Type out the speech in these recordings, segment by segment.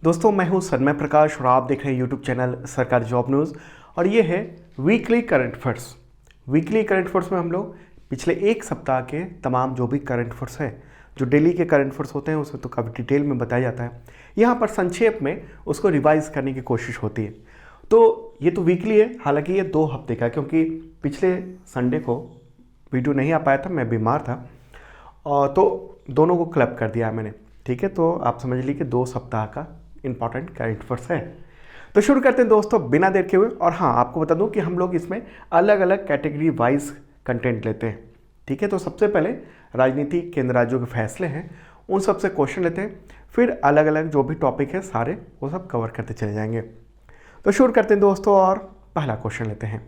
दोस्तों मैं हूं सन्मय प्रकाश और आप देख रहे हैं यूट्यूब चैनल सरकारी जॉब न्यूज़ और ये है weekly current affairs. Weekly current affairs में हम लोग पिछले एक सप्ताह के तमाम जो भी करंट अफेयर्स है, जो डेली के करंट अफेयर्स होते हैं उसमें तो काफ़ी डिटेल में बताया जाता है, यहाँ पर संक्षेप में उसको रिवाइज करने की कोशिश होती है। तो ये तो वीकली है, हालांकि ये 2 हफ्ते का, क्योंकि पिछले संडे को वीडियो नहीं आ पाया था, मैं बीमार था और तो दोनों को क्लब कर दिया मैंने। ठीक है, तो आप समझ लीजिए कि 2 सप्ताह का इंपॉर्टेंट करंट अफेयर्स है। तो शुरू करते हैं दोस्तों बिना देर के हुए। और हाँ, आपको बता दूं कि हम लोग इसमें अलग अलग कैटेगरी वाइज कंटेंट लेते हैं। ठीक है, तो सबसे पहले राजनीति, केंद्र राज्यों के फैसले हैं, उन सब से क्वेश्चन लेते हैं, फिर अलग अलग जो भी टॉपिक है सारे वो सब कवर करते चले जाएंगे। तो शुरू करते हैं दोस्तों और पहला क्वेश्चन लेते हैं।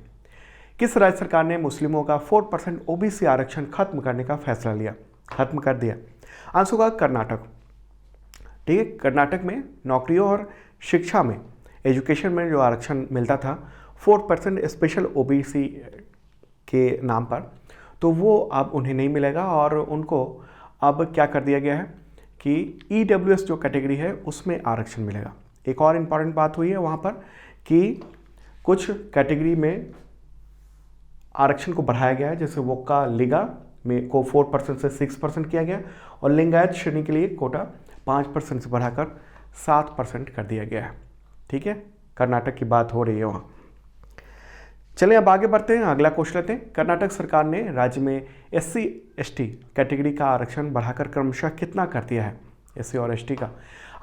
किस राज्य सरकार ने मुस्लिमों का 4% ओबीसी आरक्षण खत्म करने का फैसला लिया, खत्म कर दिया? आंसर होगा कर्नाटक। ठीक है, कर्नाटक में नौकरियों और शिक्षा में, एजुकेशन में जो आरक्षण मिलता था 4% स्पेशल ओबीसी के नाम पर, तो वो अब उन्हें नहीं मिलेगा और उनको अब क्या कर दिया गया है कि ईडब्ल्यूएस जो कैटेगरी है उसमें आरक्षण मिलेगा। एक और इम्पॉर्टेंट बात हुई है वहाँ पर कि कुछ कैटेगरी में आरक्षण को बढ़ाया गया है, जैसे वोक्का लिगा में को 4% से 6% किया गया और लिंगायत श्रेणी के लिए कोटा 5% से बढ़ाकर 7% कर दिया गया है। ठीक है, कर्नाटक की बात हो रही है वहाँ। चलिए अब आगे बढ़ते हैं, अगला क्वेश्चन लेते हैं। कर्नाटक सरकार ने राज्य में SC ST कैटेगरी का आरक्षण बढ़ाकर क्रमशः कितना कर दिया है, SC और ST का?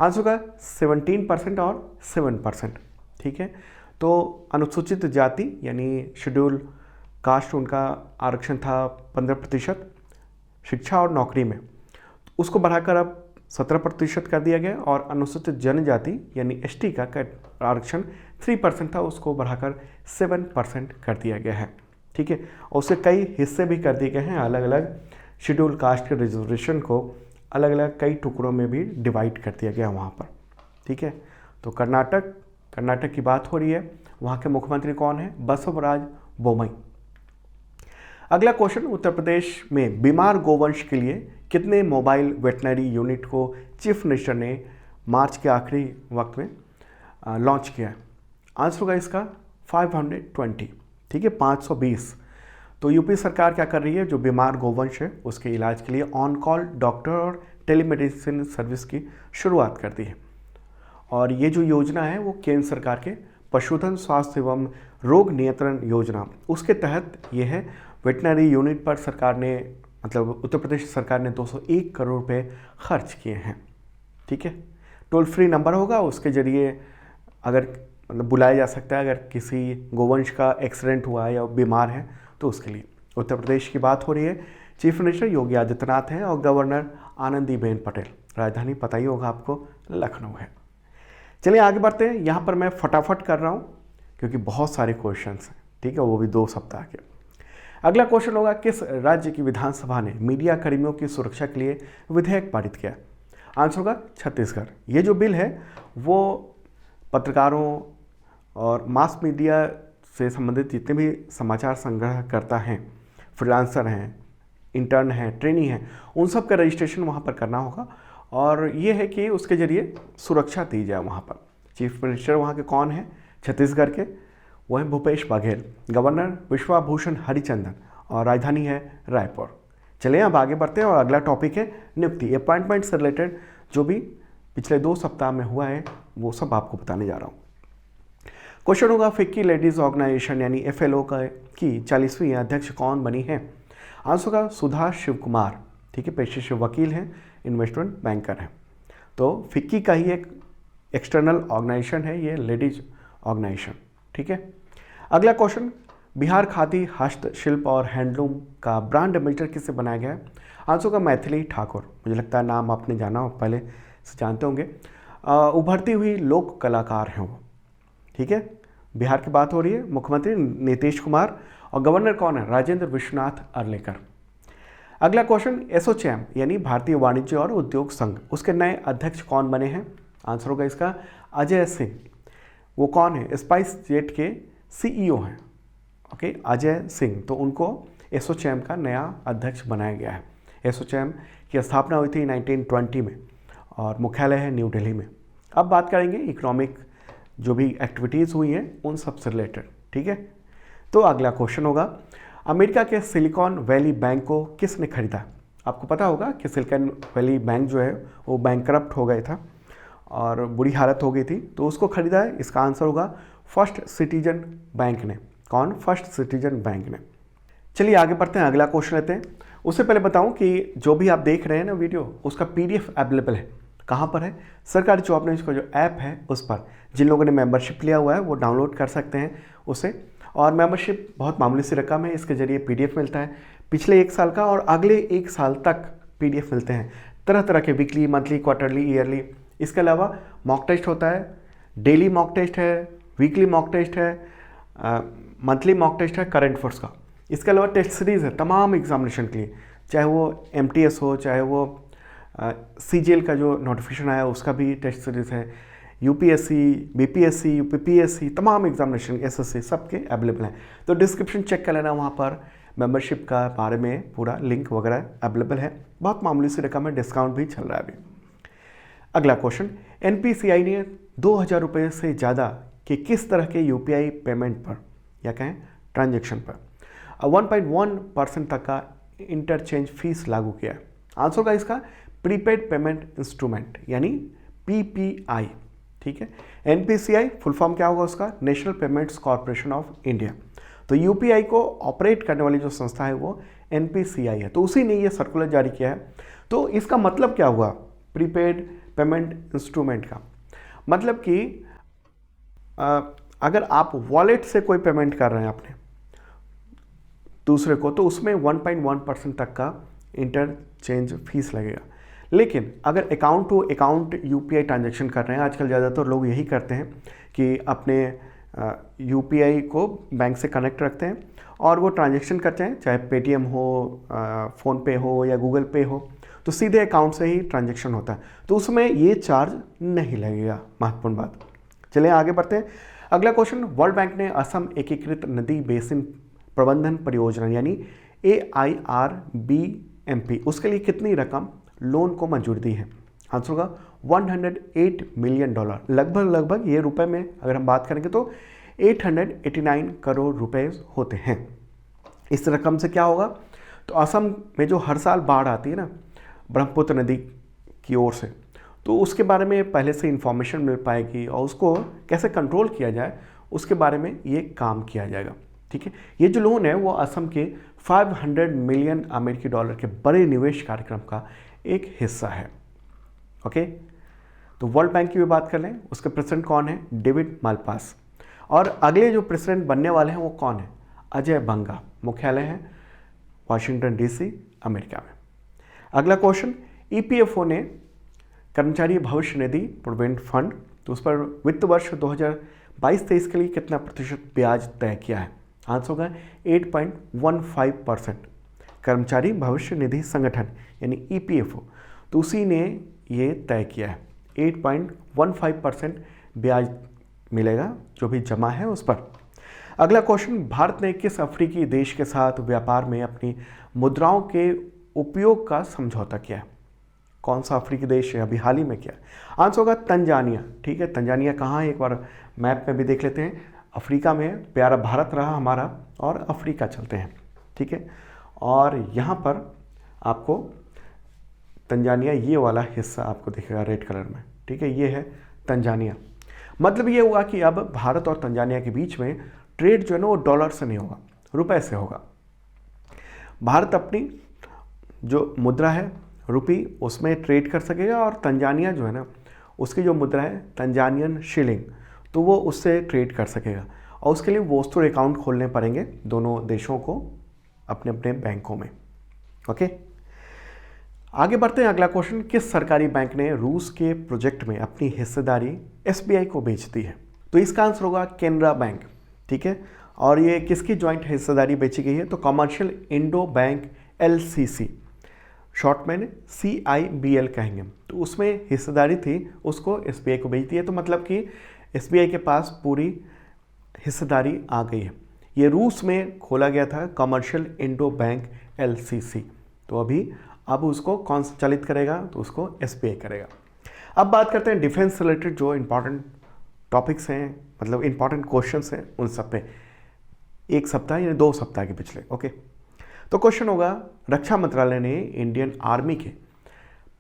आंसर का 17% और 7%। ठीक है, तो अनुसूचित जाति यानी शेड्यूल कास्ट, उनका आरक्षण था 15%, शिक्षा और नौकरी में उसको बढ़ाकर अब 17% कर दिया गया और अनुसूचित जनजाति यानी ST का आरक्षण 3% था, उसको बढ़ाकर 7% कर दिया गया है। ठीक है, और उसके कई हिस्से भी कर दिए गए हैं, अलग अलग शेड्यूल कास्ट के रिजर्वेशन को अलग अलग कई टुकड़ों में भी डिवाइड कर दिया गया वहाँ पर। ठीक है, तो कर्नाटक की बात हो रही है। वहाँ के मुख्यमंत्री कौन है? बसवराज बोमई। अगला क्वेश्चन, उत्तर प्रदेश में बीमार गोवंश के लिए कितने मोबाइल वेटनरी यूनिट को चीफ मिनिस्टर ने मार्च के आखिरी वक्त में लॉन्च किया है? आंसर होगा इसका 520। ठीक है, 520। तो यूपी सरकार क्या कर रही है, जो बीमार गोवंश है उसके इलाज के लिए ऑन कॉल डॉक्टर और टेलीमेडिसिन सर्विस की शुरुआत कर दी है। और ये जो योजना है वो केंद्र सरकार के पशुधन स्वास्थ्य एवं रोग नियंत्रण योजना, उसके तहत ये है। वेटनरी यूनिट पर सरकार ने, मतलब उत्तर प्रदेश सरकार ने 201 करोड़ रुपए खर्च किए हैं। ठीक है, टोल फ्री नंबर होगा, उसके जरिए अगर मतलब बुलाया जा सकता है अगर किसी गोवंश का एक्सीडेंट हुआ है या बीमार है तो उसके लिए। उत्तर प्रदेश की बात हो रही है, चीफ मिनिस्टर योगी आदित्यनाथ हैं और गवर्नर आनंदीबेन पटेल। राजधानी पता ही होगा आपको, लखनऊ है। चलिए आगे बढ़ते हैं। यहाँ पर मैं फटाफट कर रहा हूँ क्योंकि बहुत सारे क्वेश्चन हैं। ठीक है, वो भी 2 सप्ताह के। अगला क्वेश्चन होगा, किस राज्य की विधानसभा ने मीडिया कर्मियों की सुरक्षा के लिए विधेयक पारित किया? आंसर होगा छत्तीसगढ़। ये जो बिल है वो पत्रकारों और मास मीडिया से संबंधित जितने भी समाचार संग्रह करता हैं, फ्रीलांसर हैं, इंटर्न हैं, ट्रेनी हैं, उन सब का रजिस्ट्रेशन वहाँ पर करना होगा और ये है कि उसके जरिए सुरक्षा दी जाए वहाँ पर। चीफ मिनिस्टर वहाँ के कौन है छत्तीसगढ़ के? वो है भूपेश बघेल। गवर्नर विश्वाभूषण हरिचंदन और राजधानी है रायपुर। चलिए अब आगे बढ़ते हैं और अगला टॉपिक है नियुक्ति, अपॉइंटमेंट से रिलेटेड जो भी पिछले 2 सप्ताह में हुआ है वो सब आपको बताने जा रहा हूँ। क्वेश्चन होगा, फिक्की लेडीज ऑर्गेनाइजेशन यानी FLO की 40वीं अध्यक्ष कौन बनी है? आंसर होगा सुधा शिव कुमार। ठीक है, पेशे से वकील हैं, इन्वेस्टमेंट बैंकर हैं। तो फिक्की का ही एक एक्सटर्नल ऑर्गेनाइजेशन है ये लेडीज ऑर्गेनाइजेशन। ठीक है, अगला क्वेश्चन, बिहार खादी हस्तशिल्प और हैंडलूम का ब्रांड एम्बेसडर किससे बनाया गया है? आंसर होगा मैथिली ठाकुर। मुझे लगता है नाम आपने जाना हो, पहले से जानते होंगे। उभरती हुई लोक कलाकार हैं वो। ठीक है, बिहार की बात हो रही है। मुख्यमंत्री नीतीश कुमार और गवर्नर कौन है? राजेंद्र विश्वनाथ अर्लेकर। अगला क्वेश्चन, एसोचैम यानी भारतीय वाणिज्य और उद्योग संघ, उसके नए अध्यक्ष कौन बने हैं? आंसर होगा इसका अजय सिंह। वो कौन है? स्पाइस जेट के CEO हैं। ओके, अजय सिंह। तो उनको एसोचैम का नया अध्यक्ष बनाया गया है। एसोचैम की स्थापना हुई थी 1920 में और मुख्यालय है न्यू दिल्ली में। अब बात करेंगे इकोनॉमिक जो भी एक्टिविटीज़ हुई हैं उन सब से रिलेटेड, ठीक है। तो अगला क्वेश्चन होगा, अमेरिका के सिलिकॉन वैली बैंक को किसने खरीदा? आपको पता होगा कि सिलिकॉन वैली बैंक जो है वो बैंकरप्ट हो गया था और बुरी हालत हो गई थी, तो उसको खरीदा है। इसका आंसर होगा फर्स्ट सिटीजन बैंक ने। कौन? फर्स्ट सिटीजन बैंक ने। चलिए आगे बढ़ते हैं, अगला क्वेश्चन लेते हैं। उससे पहले बताऊं कि जो भी आप देख रहे हैं ना वीडियो, उसका PDF अवेलेबल है। कहाँ पर है? सरकारी जॉब न्यूज़ का जो ऐप है उस पर। जिन लोगों ने मेंबरशिप लिया हुआ है वो डाउनलोड कर सकते हैं उसे। और मेंबरशिप बहुत मामूली सी रकम है, इसके जरिए PDF मिलता है पिछले 1 साल का, और अगले 1 साल तक PDF मिलते हैं तरह तरह के, वीकली, मंथली, क्वार्टरली, ईयरली। इसके अलावा मॉक टेस्ट होता है, डेली मॉक टेस्ट है, वीकली मॉक टेस्ट है, मंथली मॉक टेस्ट है करंट अफेयर्स का। इसके अलावा टेस्ट सीरीज़ है तमाम एग्जामिनेशन के लिए, चाहे वो MTS हो, चाहे वो CGL का जो नोटिफिकेशन आया उसका भी टेस्ट सीरीज़ है, UPSC, BPSC, UPPSC, तमाम एग्जामिनेशन, SSC सबके अवेलेबल हैं। तो डिस्क्रिप्शन चेक कर लेना, वहाँ पर मेंबरशिप का बारे में पूरा लिंक वगैरह अवेलेबल है। बहुत मामूली सी रकम है, डिस्काउंट भी चल रहा है अभी। अगला क्वेश्चन, NPCI ने 2000 रुपये से ज़्यादा के किस तरह के UPI पेमेंट पर या कहें ट्रांजेक्शन पर 1.1% तक का इंटरचेंज फीस लागू किया है। आंसर होगा इसका प्रीपेड पेमेंट इंस्ट्रूमेंट यानी PPI, ठीक है। NPCI फुल फॉर्म क्या होगा उसका? National payments corporation of India. तो UPI को ऑपरेट करने वाली जो संस्था है वो NPCI है, तो उसी ने ये सर्कुलर जारी किया है। तो इसका मतलब क्या हुआ प्रीपेड पेमेंट इंस्ट्रूमेंट का? मतलब कि अगर आप वॉलेट से कोई पेमेंट कर रहे हैं अपने दूसरे को, तो उसमें 1.1% तक का इंटरचेंज फीस लगेगा। लेकिन अगर account to account UPI transaction कर रहे हैं, आजकल ज़्यादातर लोग यही करते हैं कि अपने UPI को बैंक से कनेक्ट रखते हैं और वो ट्रांजैक्शन करते हैं, चाहे पेटीएम हो, फ़ोनपे हो या गूगल पे हो, तो सीधे अकाउंट से ही ट्रांजैक्शन होता है, तो उसमें ये चार्ज नहीं लगेगा। महत्वपूर्ण बात। चलिए आगे बढ़ते हैं। अगला क्वेश्चन, वर्ल्ड बैंक ने असम एकीकृत नदी बेसिन प्रबंधन परियोजना यानी AIRBMP उसके लिए कितनी रकम लोन को मंजूरी दी है? आंसर होगा $108 मिलियन। लगभग ये रुपए में अगर हम बात करेंगे तो 889 करोड़ रुपए होते हैं। इस रकम से क्या होगा? तो असम में जो हर साल बाढ़ आती है ना ब्रह्मपुत्र नदी की ओर से, तो उसके बारे में पहले से इंफॉर्मेशन मिल पाएगी और उसको कैसे कंट्रोल किया जाए उसके बारे में ये काम किया जाएगा, ठीक है। ये जो लोन है वो असम के $500 मिलियन अमेरिकी डॉलर के बड़े निवेश कार्यक्रम का एक हिस्सा है। ओके, तो वर्ल्ड बैंक की भी बात कर लें, उसके प्रेसिडेंट कौन है? David Malpass. और अगले जो प्रेसिडेंट बनने वाले हैं वो कौन है? अजय बंगा। मुख्यालय है वाशिंगटन DC, अमेरिका में। अगला क्वेश्चन, EPFO ने कर्मचारी भविष्य निधि प्रोविडेंट फंड, तो उस पर वित्त वर्ष 2022-23 के लिए कितना प्रतिशत ब्याज तय किया है? आंसर होगा 8.15%। कर्मचारी भविष्य निधि संगठन यानी EPFO, तो उसी ने ये तय किया है 8.15% ब्याज मिलेगा जो भी जमा है उस पर। अगला क्वेश्चन, भारत ने किस अफ्रीकी देश के साथ व्यापार में अपनी मुद्राओं के उपयोग का समझौता किया है? कौन सा अफ्रीकी देश है अभी हाल ही में किया? आंसर होगा तंजानिया, ठीक है। तंजानिया कहाँ है एक बार मैप में भी देख लेते हैं। अफ्रीका में, प्यारा भारत रहा हमारा, और अफ्रीका चलते हैं, ठीक है। और यहाँ पर आपको तंजानिया ये वाला हिस्सा आपको दिखेगा रेड कलर में, ठीक है, ये है तंजानिया। मतलब ये हुआ कि अब भारत और तंजानिया के बीच में ट्रेड जो है ना वो डॉलर से नहीं होगा, रुपए से होगा। भारत अपनी जो मुद्रा है रुपी उसमें ट्रेड कर सकेगा और तंजानिया जो है ना उसकी जो मुद्रा है तंजानियन शिलिंग, तो वो उससे ट्रेड कर सकेगा। और उसके लिए वोस्टुर अकाउंट खोलने पड़ेंगे दोनों देशों को अपने अपने बैंकों में। ओके, आगे बढ़ते हैं। अगला क्वेश्चन, किस सरकारी बैंक ने रूस के प्रोजेक्ट में अपनी हिस्सेदारी SBI को बेच दी है? तो इसका आंसर होगा केनरा बैंक, ठीक है। और ये किसकी ज्वाइंट हिस्सेदारी बेची गई है? तो commercial Indo bank LCC, short में CIBL कहेंगे, तो उसमें हिस्सेदारी थी, उसको SBI को बेच दी है। तो मतलब कि SBI के पास पूरी हिस्सेदारी आ गई है। ये रूस में खोला गया था कमर्शियल इंडो बैंक LCC, तो अब उसको कौन संचालित करेगा? तो उसको SBI करेगा। अब बात करते हैं डिफेंस से रिलेटेड जो इंपॉर्टेंट टॉपिक्स हैं, मतलब इंपॉर्टेंट क्वेश्चंस हैं उन सब पे, एक सप्ताह या 2 सप्ताह के पिछले। ओके, तो क्वेश्चन होगा, रक्षा मंत्रालय ने इंडियन आर्मी के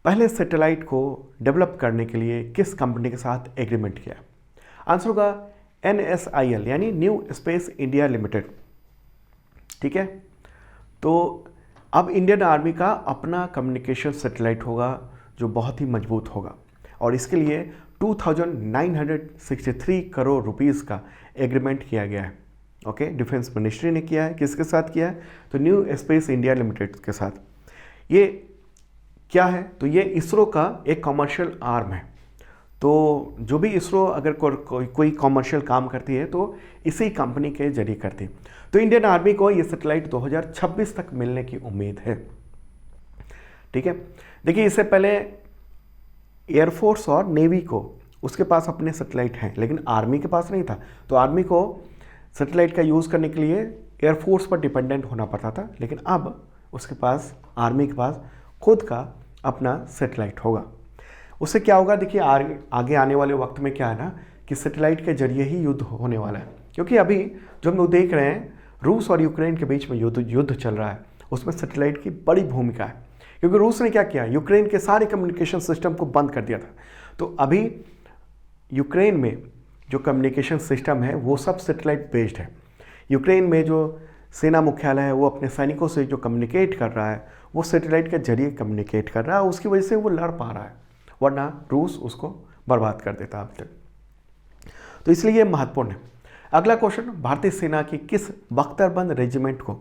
पहले सैटेलाइट को डेवलप करने के लिए किस कंपनी के साथ एग्रीमेंट किया? आंसर होगा NSIL यानी न्यू स्पेस इंडिया लिमिटेड। ठीक है, तो अब इंडियन आर्मी का अपना कम्युनिकेशन सैटेलाइट होगा जो बहुत ही मजबूत होगा, और इसके लिए 2963 करोड़ रुपीस का एग्रीमेंट किया गया है। ओके, डिफेंस मिनिस्ट्री ने किया है। किसके साथ किया है? तो न्यू स्पेस इंडिया लिमिटेड के साथ। ये क्या है? तो ये इसरो का एक कमर्शियल आर्म है। तो जो भी इसरो अगर कोई कमर्शियल काम करती है तो इसी कंपनी के जरिए करती है। तो इंडियन आर्मी को ये सैटेलाइट 2026 तक मिलने की उम्मीद है। ठीक है, देखिए इससे पहले एयरफोर्स और नेवी को उसके पास अपने सैटेलाइट हैं, लेकिन आर्मी के पास नहीं था। तो आर्मी को सैटेलाइट का यूज़ करने के लिए एयरफोर्स पर डिपेंडेंट होना पड़ता था, लेकिन अब उसके पास, आर्मी के पास खुद का अपना सैटेलाइट होगा। उससे क्या होगा? देखिए आगे आने वाले वक्त में क्या है ना कि सैटेलाइट के जरिए ही युद्ध होने वाला है, क्योंकि अभी जो हम लोग देख रहे हैं रूस और यूक्रेन के बीच में युद्ध चल रहा है, उसमें सैटेलाइट की बड़ी भूमिका है। क्योंकि रूस ने क्या किया, यूक्रेन के सारे कम्युनिकेशन सिस्टम को बंद कर दिया था। तो अभी यूक्रेन में जो कम्युनिकेशन सिस्टम है वो सब सैटेलाइट बेस्ड है। यूक्रेन में जो सेना मुख्यालय है वो अपने सैनिकों से जो कम्युनिकेट कर रहा है वो सैटेलाइट के जरिए कम्युनिकेट कर रहा है, उसकी वजह से वो लड़ पा रहा है, वरना रूस उसको बर्बाद कर देता अब तक। तो इसलिए ये महत्वपूर्ण है। अगला क्वेश्चन, भारतीय सेना की किस बख्तरबंद रेजिमेंट को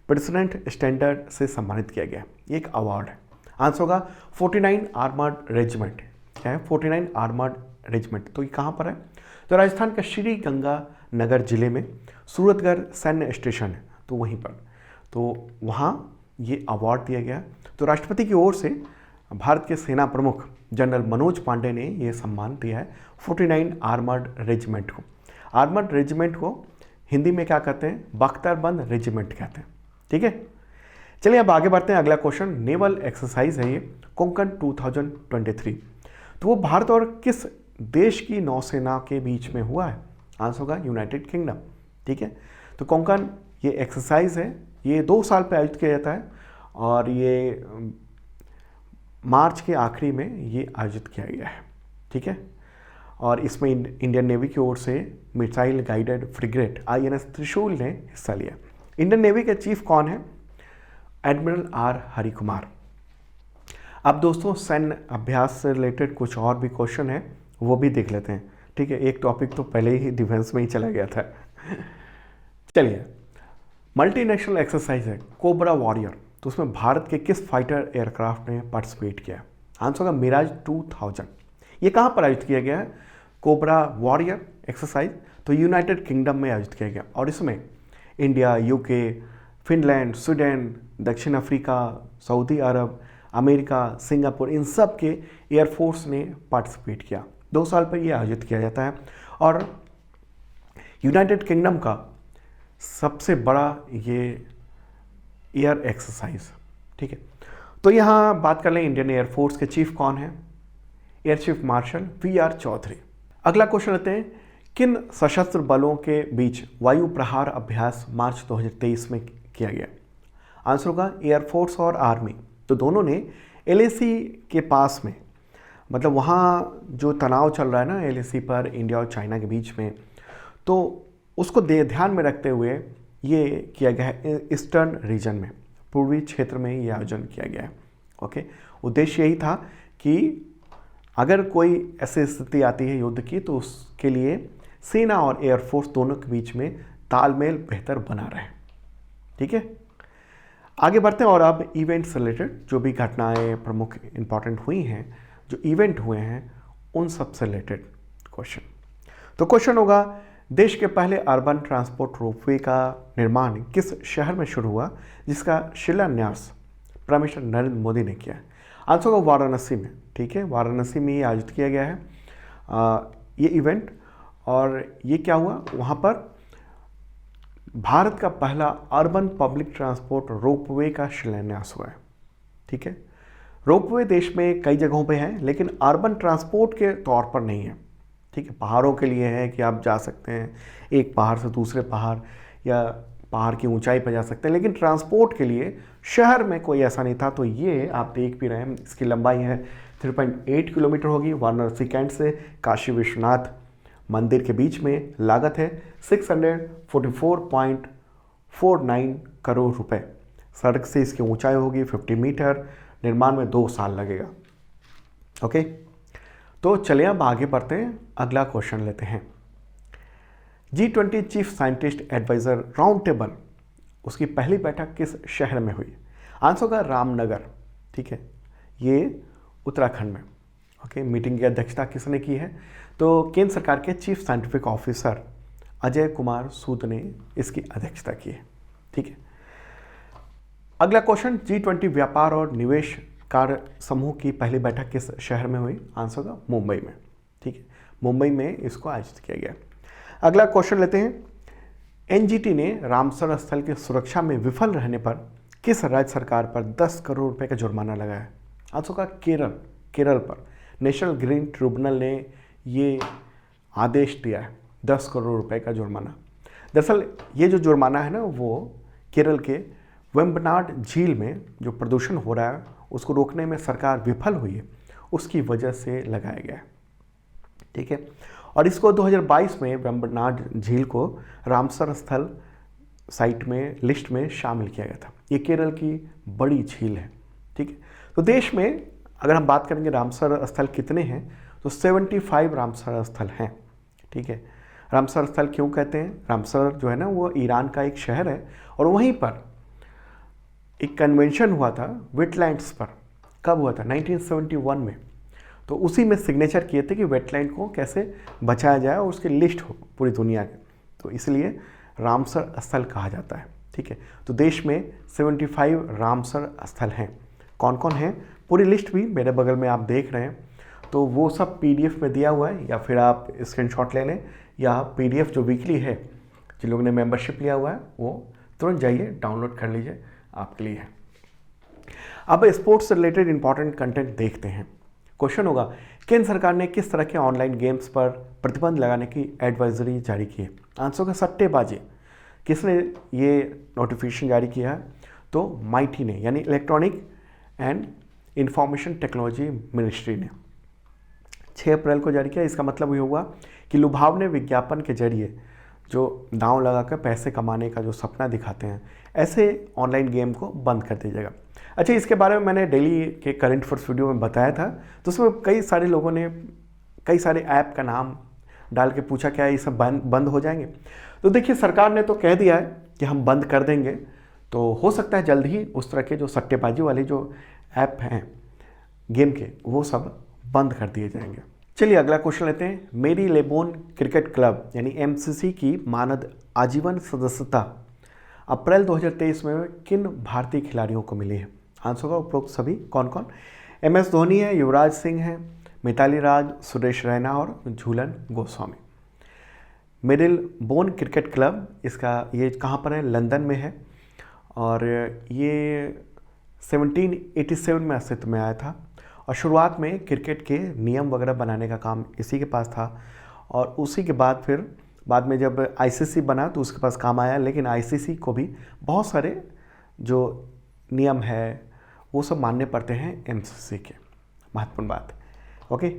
प्रेसिडेंट स्टैंडर्ड से सम्मानित किया गया? ये एक अवार्ड है। आंसर होगा 49 आर्मर्ड रेजिमेंट। क्या है? 49 आर्मर्ड रेजिमेंट। तो ये कहाँ पर है? तो राजस्थान के श्री गंगानगर जिले में सूरतगढ़ सैन्य स्टेशन है, तो वहीं पर, तो वहाँ ये अवार्ड दिया गया। तो राष्ट्रपति की ओर से भारत के सेना प्रमुख जनरल मनोज पांडे ने ये सम्मान दिया है 49 आर्मर्ड रेजिमेंट को। आर्मर्ड रेजिमेंट को हिंदी में क्या कहते हैं? बख्तरबंद रेजिमेंट कहते हैं। ठीक है, चलिए अब आगे बढ़ते हैं। अगला क्वेश्चन नेवल एक्सरसाइज है ये कोंकण 2023। तो वो भारत और किस देश की नौसेना के बीच में हुआ है? आंसर होगा यूनाइटेड किंगडम। ठीक है, तो कोंकण ये एक्सरसाइज है, ये 2 साल पे आयोजित किया जाता है और ये मार्च के आखिरी में ये आयोजित किया गया है। ठीक है, और इसमें इंडियन नेवी की ओर से मिसाइल गाइडेड फ्रिगेट INS त्रिशूल ने हिस्सा लिया। इंडियन नेवी के चीफ कौन है? Admiral R Harikumar. अब दोस्तों सैन्य अभ्यास से रिलेटेड कुछ और भी क्वेश्चन है, वो भी देख लेते हैं। ठीक है, एक टॉपिक तो पहले ही डिफेंस में ही चला गया था। चलिए, मल्टीनेशनल एक्सरसाइज है कोबरा वॉरियर, तो उसमें भारत के किस फाइटर एयरक्राफ्ट ने पार्टिसिपेट किया? आंसर होगा मिराज 2000। ये कहाँ पर आयोजित किया गया है? कोबरा वॉरियर एक्सरसाइज तो यूनाइटेड किंगडम में आयोजित किया गया, और इसमें इंडिया, UK, फिनलैंड, स्वीडन, दक्षिण अफ्रीका, सऊदी अरब, अमेरिका, सिंगापुर, इन सब के एयरफोर्स ने पार्टिसिपेट किया। 2 साल पर यह आयोजित किया जाता है, और यूनाइटेड किंगडम का सबसे बड़ा ये एयर एक्सरसाइज। ठीक है, तो यहाँ बात कर लें इंडियन एयरफोर्स के चीफ कौन है? Air chief marshal VR Chaudhari. अगला क्वेश्चन लेते हैं, किन सशस्त्र बलों के बीच वायु प्रहार अभ्यास मार्च 2023 में किया गया? आंसर होगा एयरफोर्स और आर्मी। तो दोनों ने LAC के पास में, मतलब वहाँ जो तनाव चल रहा है ना LAC पर इंडिया और चाइना के बीच में, तो उसको ध्यान में रखते हुए ये किया गया है ईस्टर्न रीजन में, पूर्वी क्षेत्र में ये आयोजन किया गया है। ओके, उद्देश्य यही था कि अगर कोई ऐसी स्थिति आती है युद्ध की तो उसके लिए सेना और एयरफोर्स दोनों के बीच में तालमेल बेहतर बना रहे। ठीक है, आगे बढ़ते हैं और अब इवेंट से रिलेटेड जो भी घटनाएं प्रमुख इंपॉर्टेंट हुई हैं, जो इवेंट हुए हैं, उन सब से रिलेटेड क्वेश्चन। तो क्वेश्चन होगा, देश के पहले अर्बन ट्रांसपोर्ट रोपवे का निर्माण किस शहर में शुरू हुआ जिसका शिलान्यास प्राइम मिनिस्टर नरेंद्र मोदी ने किया? आंसर होगा वाराणसी में। ठीक है, वाराणसी में ये आयोजित किया गया है ये इवेंट, और ये क्या हुआ, वहाँ पर भारत का पहला अर्बन पब्लिक ट्रांसपोर्ट रोपवे का शिलान्यास हुआ है। ठीक है, रोपवे देश में कई जगहों पे है, लेकिन अर्बन ट्रांसपोर्ट के तौर पर नहीं है। ठीक है, पहाड़ों के लिए है कि आप जा सकते हैं एक पहाड़ से दूसरे पहाड़, या पहाड़ की ऊंचाई पर जा सकते हैं, लेकिन ट्रांसपोर्ट के लिए शहर में कोई ऐसा नहीं था। तो ये आप देख भी रहे हैं, इसकी लंबाई है 3.8 किलोमीटर होगी वाराणसी कैंट से काशी विश्वनाथ मंदिर के बीच में। लागत है 644.49 करोड़ रुपए। सड़क से इसकी ऊंचाई होगी 50 मीटर। निर्माण में 2 साल लगेगा। ओके, तो चलिए अब आगे बढ़ते हैं, अगला क्वेश्चन लेते हैं। G20 chief scientist advisor round table, उसकी पहली बैठक किस शहर में हुई? आंसर होगा रामनगर। ठीक है, ये उत्तराखंड में। ओके, मीटिंग की अध्यक्षता किसने की है? तो केंद्र सरकार के chief scientific officer Ajay Kumar Sood ने इसकी अध्यक्षता की है। ठीक है, अगला क्वेश्चन, G20 व्यापार और निवेश कार्य समूह की पहली बैठक किस शहर में हुई? आंसर होगा मुंबई में। ठीक है, मुंबई में इसको आयोजित किया गया। अगला क्वेश्चन लेते हैं, एनजीटी ने रामसर स्थल की सुरक्षा में विफल रहने पर किस राज्य सरकार पर 10 करोड़ रुपए का जुर्माना लगाया? आंसर होगा केरल पर नेशनल ग्रीन ट्रिब्यूनल ने ये आदेश दिया है, 10 करोड़ रुपए का जुर्माना। दरअसल ये जो जुर्माना है ना, वो केरल के वेम्बनाड झील में जो प्रदूषण हो रहा है उसको रोकने में सरकार विफल हुई है, उसकी वजह से लगाया गया है। ठीक है, और इसको 2022 में वेम्बनाड झील को रामसर स्थल साइट में लिस्ट में शामिल किया गया था। ये केरल की बड़ी झील है। ठीक है, तो देश में अगर हम बात करेंगे रामसर स्थल कितने हैं, तो 75 रामसर स्थल हैं। ठीक है, रामसर स्थल क्यों कहते हैं? रामसर जो है ना, वो ईरान का एक शहर है, और वहीं पर एक कन्वेंशन हुआ था वेटलैंड्स पर। कब हुआ था? 1971 में। तो उसी में सिग्नेचर किए थे कि वेटलैंड को कैसे बचाया जाए और उसकी लिस्ट हो पूरी दुनिया की, तो इसलिए रामसर स्थल कहा जाता है। ठीक है, तो देश में 75 रामसर स्थल हैं। कौन कौन हैं? पूरी लिस्ट भी मेरे बगल में आप देख रहे हैं, तो वो सब PDF में दिया हुआ है, या फिर आप स्क्रीनशॉट ले लें, या PDF जो वीकली है, जिन लोगों ने मेंबरशिप लिया हुआ है वो तुरंत जाइए डाउनलोड कर लीजिए, आपके लिए है। अब स्पोर्ट्स से रिलेटेड इंपॉर्टेंट कंटेंट देखते हैं। क्वेश्चन होगा, केंद्र सरकार ने किस तरह के ऑनलाइन गेम्स पर प्रतिबंध लगाने की एडवाइजरी जारी की है? आंसर होगा सट्टेबाजी। किसने ये नोटिफिकेशन जारी किया है? तो माइटी ने, यानी electronic and information technology ministry ने 6 अप्रैल को जारी किया। इसका मतलब ये हुआ कि लुभावने विज्ञापन के जरिए जो दांव लगाकर पैसे कमाने का जो सपना दिखाते हैं, ऐसे ऑनलाइन गेम को बंद कर दिया जाएगा। अच्छा, इसके बारे में मैंने डेली के करंट अफेयर्स वीडियो में बताया था, तो उसमें कई सारे लोगों ने कई सारे ऐप का नाम डाल के पूछा क्या ये सब बंद हो जाएंगे? तो देखिए, सरकार ने तो कह दिया है कि हम बंद कर देंगे, तो हो सकता है जल्द ही उस तरह के जो सट्टेबाजी वाले जो ऐप हैं गेम के, वो सब बंद कर दिए जाएंगे। चलिए अगला क्वेश्चन लेते हैं। मेरी लेबोन क्रिकेट क्लब यानी MCC की मानद आजीवन सदस्यता अप्रैल 2023 में किन भारतीय खिलाड़ियों को मिली है? आंसर होगा उपरोक्त सभी। कौन कौन? MS धोनी है, युवराज सिंह है, मिताली राज, सुरेश रैना और Jhulan Goswami. Marylebone cricket club, इसका ये कहाँ पर है? लंदन में है, और ये 1787 में अस्तित्व में आया था, और शुरुआत में क्रिकेट के नियम वगैरह बनाने का काम इसी के पास था, और उसी के बाद फिर बाद में जब ICC बना तो उसके पास काम आया, लेकिन ICC को भी बहुत सारे जो नियम है वो सब मानने पड़ते हैं MCC के। महत्वपूर्ण बात। ओके,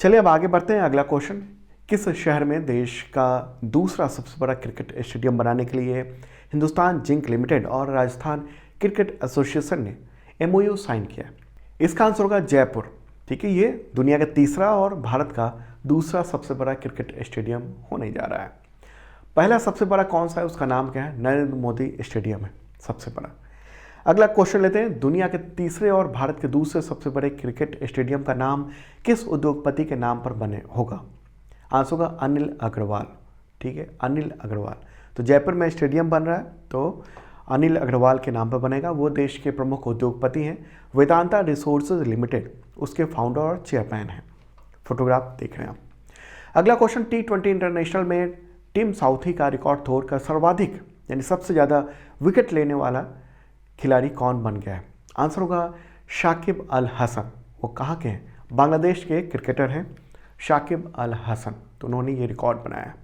चलिए अब आगे बढ़ते हैं। अगला क्वेश्चन, किस शहर में देश का दूसरा सबसे बड़ा क्रिकेट स्टेडियम बनाने के लिए हिंदुस्तान जिंक लिमिटेड और राजस्थान क्रिकेट एसोसिएशन ने MOU साइन किया? इसका आंसर होगा जयपुर। ठीक है, ये दुनिया का तीसरा और भारत का दूसरा सबसे बड़ा क्रिकेट स्टेडियम होने जा रहा है। पहला सबसे बड़ा कौन सा है, उसका नाम क्या है? नरेंद्र मोदी स्टेडियम है सबसे बड़ा। अगला क्वेश्चन लेते हैं। दुनिया के तीसरे और भारत के दूसरे सबसे बड़े क्रिकेट स्टेडियम का नाम किस उद्योगपति के नाम पर बने होगा? आंसर होगा अनिल अग्रवाल। ठीक है, अनिल अग्रवाल। तो जयपुर में स्टेडियम बन रहा है तो अनिल अग्रवाल के नाम पर बनेगा। वो देश के प्रमुख उद्योगपति हैं। वेदांता रिसोर्सेज लिमिटेड उसके फाउंडर और चेयरमैन हैं। फोटोग्राफ देख रहे हैं आप। अगला क्वेश्चन, T20 इंटरनेशनल में टिम साउथी का रिकॉर्ड तोड़कर सर्वाधिक यानी सबसे ज़्यादा विकेट लेने वाला खिलाड़ी कौन बन गया है? आंसर होगा शाकिब अल हसन, वो कहाँ के हैं? बांग्लादेश के क्रिकेटर हैं शाकिब अल हसन, तो उन्होंने ये रिकॉर्ड बनाया है।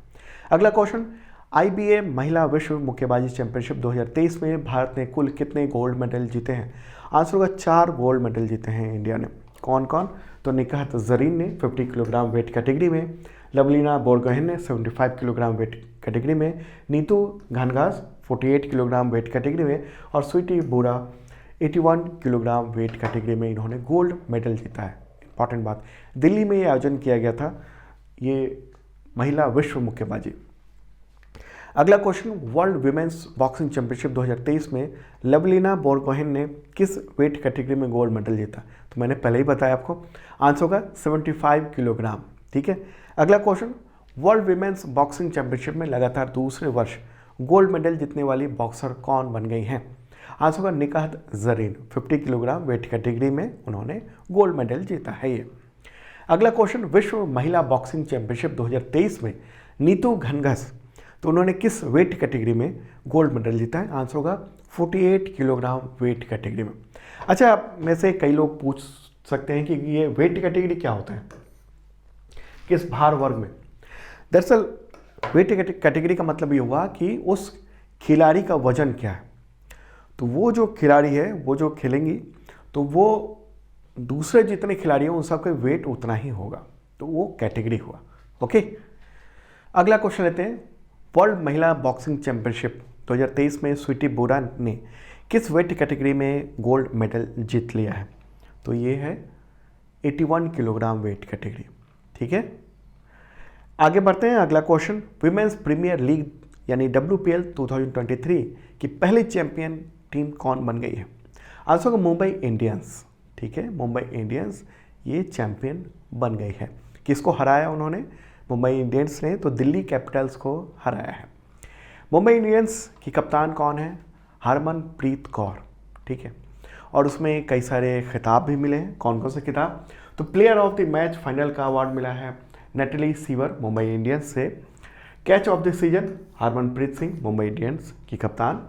अगला क्वेश्चन, IBA महिला विश्व मुक्केबाजी चैंपियनशिप 2023 में भारत ने कुल कितने गोल्ड मेडल जीते हैं? आंसर होगा 4 गोल्ड मेडल जीते हैं इंडिया ने। कौन कौन? तो निकहत जरीन ने 50 किलोग्राम वेट कैटेगरी में, लवलीना बोरगोहेन ने 75 किलोग्राम वेट कैटेगरी में, Neetu Ghanghas 48 kilogram weight category में और स्वीटी बुरा 81 किलोग्राम वेट कैटेगरी में इन्होंने गोल्ड मेडल जीता है। इंपॉर्टेंट बात, दिल्ली में ये आयोजन किया गया था, ये महिला विश्व मुक्केबाजी। अगला question, world women's boxing championship 2023 में लवलीना बोरगोहेन ने किस वेट कैटेगरी में गोल्ड मेडल जीता? तो मैंने पहले ही बताया आपको, आंसर होगा 75 किलोग्राम। ठीक है। अगला question, world women's boxing championship में लगातार दूसरे वर्ष गोल्ड मेडल जीतने वाली बॉक्सर कौन बन गई हैं? आंसर होगा Nikhat Zareen, 50 kilogram weight category में उन्होंने गोल्ड मेडल जीता है ये। अगला क्वेश्चन, विश्व महिला बॉक्सिंग चैंपियनशिप 2023 में नीतू घनघस, तो उन्होंने किस वेट कैटेगरी में गोल्ड मेडल जीता है? आंसर होगा 48 किलोग्राम वेट कैटेगरी में। अच्छा, आप में से कई लोग पूछ सकते हैं कि ये वेट कैटेगरी क्या होता है, किस भार वर्ग में? दरअसल वेट कैटेगरी का मतलब ये हुआ कि उस खिलाड़ी का वजन क्या है। तो वो जो खिलाड़ी है, वो जो खेलेंगी, तो वो दूसरे जितने खिलाड़ी हैं उन सबका वेट उतना ही होगा, तो वो कैटेगरी हुआ। ओके। अगला क्वेश्चन लेते हैं, वर्ल्ड महिला बॉक्सिंग चैंपियनशिप 2023 में स्वीटी बुरा ने किस वेट कैटेगरी में गोल्ड मेडल जीत लिया है? तो ये है 81 किलोग्राम वेट कैटेगरी। ठीक है। आगे बढ़ते हैं। अगला क्वेश्चन, विमेंस प्रीमियर लीग यानी WPL 2023 की पहली चैंपियन टीम कौन बन गई है? आंसर होगा मुंबई इंडियंस। ठीक है, मुंबई इंडियंस ये चैंपियन बन गई है। किसको हराया उन्होंने? मुंबई इंडियंस ने तो दिल्ली कैपिटल्स को हराया है। मुंबई इंडियंस की कप्तान कौन है? हरमनप्रीत कौर। ठीक है, और उसमें कई सारे खिताब भी मिले हैं। कौन कौन से खिताब? तो player of the match final का अवार्ड मिला है नेटली सीवर मुंबई इंडियंस से, catch of the season Harmanpreet Singh Mumbai Indians की कप्तान,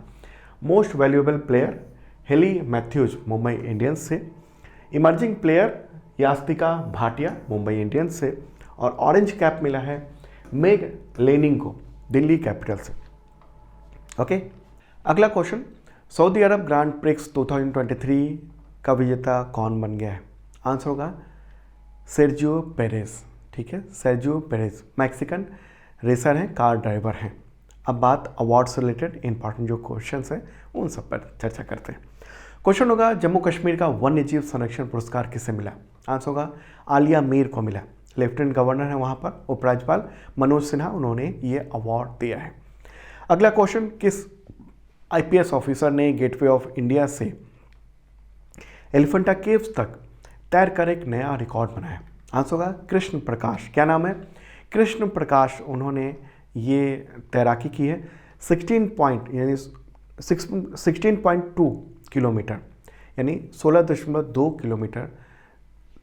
most valuable player Hayley Matthews Mumbai Indians से, emerging player Yastika Bhatia Mumbai Indians से, और ऑरेंज कैप मिला है मेग लेनिंग को दिल्ली कैपिटल से। ओके। अगला question, Saudi Arab grand prix 2023 का विजेता कौन बन गया है? आंसर होगा सेर्जियो पेरेज। ठीक है, सेर्जियो पेरेज मैक्सिकन रेसर हैं, कार ड्राइवर हैं। अब बात अवार्ड से रिलेटेड इंपॉर्टेंट जो क्वेश्चंस हैं उन सब पर चर्चा करते हैं। क्वेश्चन होगा, जम्मू कश्मीर का वन्य जीव संरक्षण पुरस्कार किसे मिला? आंसर होगा आलिया मीर को मिला। लेफ्टिनेंट गवर्नर है वहाँ पर, उपराज्यपाल मनोज सिन्हा, उन्होंने ये अवार्ड दिया है। अगला क्वेश्चन, किस IPS ऑफिसर ने गेटवे ऑफ इंडिया से एलिफेंटा केव्स तक तैरकर एक नया रिकॉर्ड बनाया? आंसर होगा कृष्ण प्रकाश। क्या नाम है? कृष्ण प्रकाश। उन्होंने ये तैराकी की है 16.2 किलोमीटर यानी 16.2 किलोमीटर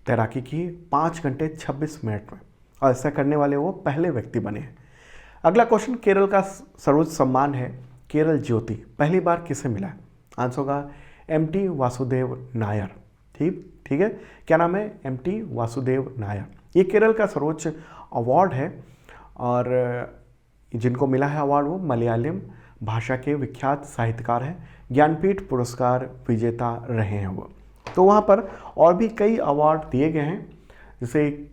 तैराकी की 5 घंटे 26 मिनट में, और ऐसा करने वाले वो पहले व्यक्ति बने हैं। अगला क्वेश्चन, केरल का सर्वोच्च सम्मान है केरल ज्योति, पहली बार किसे मिला? आंसर होगा MT वासुदेव नायर। ठीक है, क्या नाम है? MT वासुदेव नायर। ये केरल का सर्वोच्च अवार्ड है, और जिनको मिला है अवार्ड वो मलयालम भाषा के विख्यात साहित्यकार हैं, ज्ञानपीठ पुरस्कार विजेता रहे हैं वो। तो वहाँ पर और भी कई अवार्ड दिए गए हैं, जैसे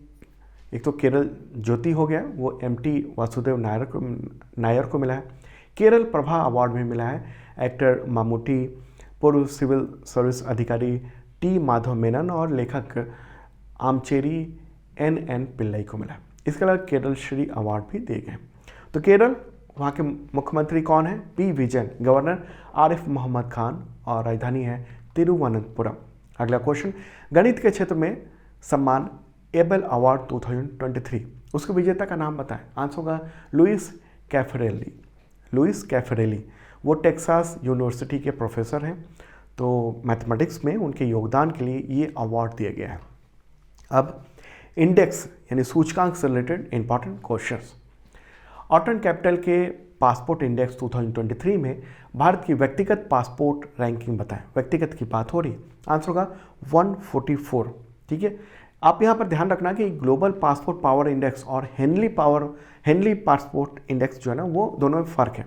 एक तो केरल ज्योति हो गया, वो MT वासुदेव नायर को मिला है। केरल प्रभा अवार्ड भी मिला है एक्टर मामूटी, पूर्व सिविल सर्विस अधिकारी T माधव मेनन और लेखक आमचेरी NN पिल्लई को मिला। इसके अलावा केरल श्री अवार्ड भी दिए गए। तो केरल, वहाँ के मुख्यमंत्री कौन है? P विजयन, गवर्नर आरिफ मोहम्मद खान, और राजधानी है तिरुवनंतपुरम। अगला क्वेश्चन, गणित के क्षेत्र में सम्मान एबल अवार्ड 2023, उसके विजेता का नाम बताएं? आंसर होगा लुइस कैफरेली। लुइस कैफरेली वो टेक्सास यूनिवर्सिटी के प्रोफेसर हैं, तो मैथमेटिक्स में उनके योगदान के लिए ये अवार्ड दिया गया है। अब इंडेक्स यानी सूचकांक से related important questions. Orton capital के पासपोर्ट इंडेक्स 2023 में भारत की व्यक्तिगत पासपोर्ट रैंकिंग बताएं। व्यक्तिगत की बात हो रही है, आंसर होगा 144। ठीक है, आप यहाँ पर ध्यान रखना कि ग्लोबल पासपोर्ट पावर इंडेक्स और हेनली पासपोर्ट इंडेक्स जो है ना, वो दोनों में फ़र्क है।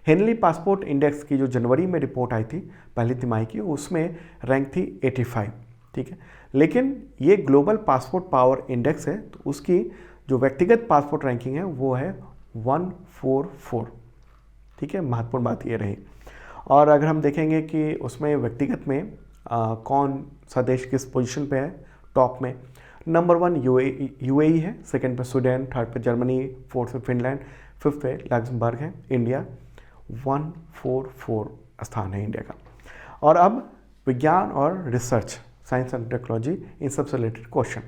हेनली पासपोर्ट इंडेक्स की जो जनवरी में रिपोर्ट आई थी पहली तिमाही की, उसमें रैंक थी 85। ठीक है, लेकिन ये ग्लोबल पासपोर्ट पावर इंडेक्स है, तो उसकी जो व्यक्तिगत पासपोर्ट रैंकिंग है वो है 144। ठीक है, महत्वपूर्ण बात ये रही। और अगर हम देखेंगे कि उसमें व्यक्तिगत में कौन सा देश किस पोजीशन पे है टॉप में, नंबर 1 यूएई है, सेकंड पे स्वीडन, थर्ड पे जर्मनी, फोर्थ पे फिनलैंड, फिफ्थ पे लग्जमबर्ग है। इंडिया 144 स्थान है इंडिया का। और अब विज्ञान और रिसर्च, साइंस एंड टेक्नोलॉजी, इन सब से रिलेटेड क्वेश्चन।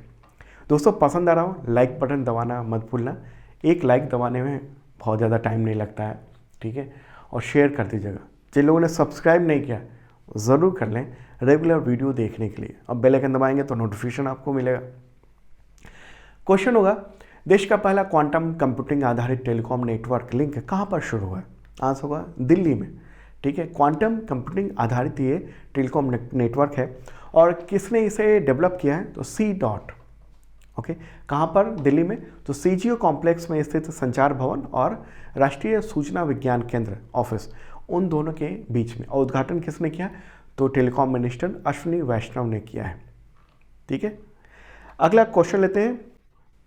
दोस्तों पसंद आ रहा हो लाइक बटन दबाना मत भूलना। एक लाइक दबाने में बहुत ज़्यादा टाइम नहीं लगता है। ठीक है, और शेयर कर दीजिएगा। जिन लोगों ने सब्सक्राइब नहीं किया ज़रूर कर लें रेगुलर वीडियो देखने के लिए। अब बेल आइकन दबाएंगे तो नोटिफिकेशन आपको मिलेगा। क्वेश्चन होगा, देश का पहला क्वांटम कंप्यूटिंग आधारित टेलीकॉम नेटवर्क लिंक कहाँ पर शुरू हुआ है? आंसर होगा दिल्ली में। ठीक है, क्वांटम कंप्यूटिंग आधारित ये टेलीकॉम नेटवर्क है। और किसने इसे डेवलप किया है? तो सी डॉट। ओके, कहाँ पर? दिल्ली में। तो सीजीओ कॉम्प्लेक्स में स्थित संचार भवन और राष्ट्रीय सूचना विज्ञान केंद्र ऑफिस, उन दोनों के बीच में। और उद्घाटन किसने किया? तो टेलीकॉम मिनिस्टर अश्विनी वैष्णव ने किया है। ठीक है, अगला क्वेश्चन लेते हैं।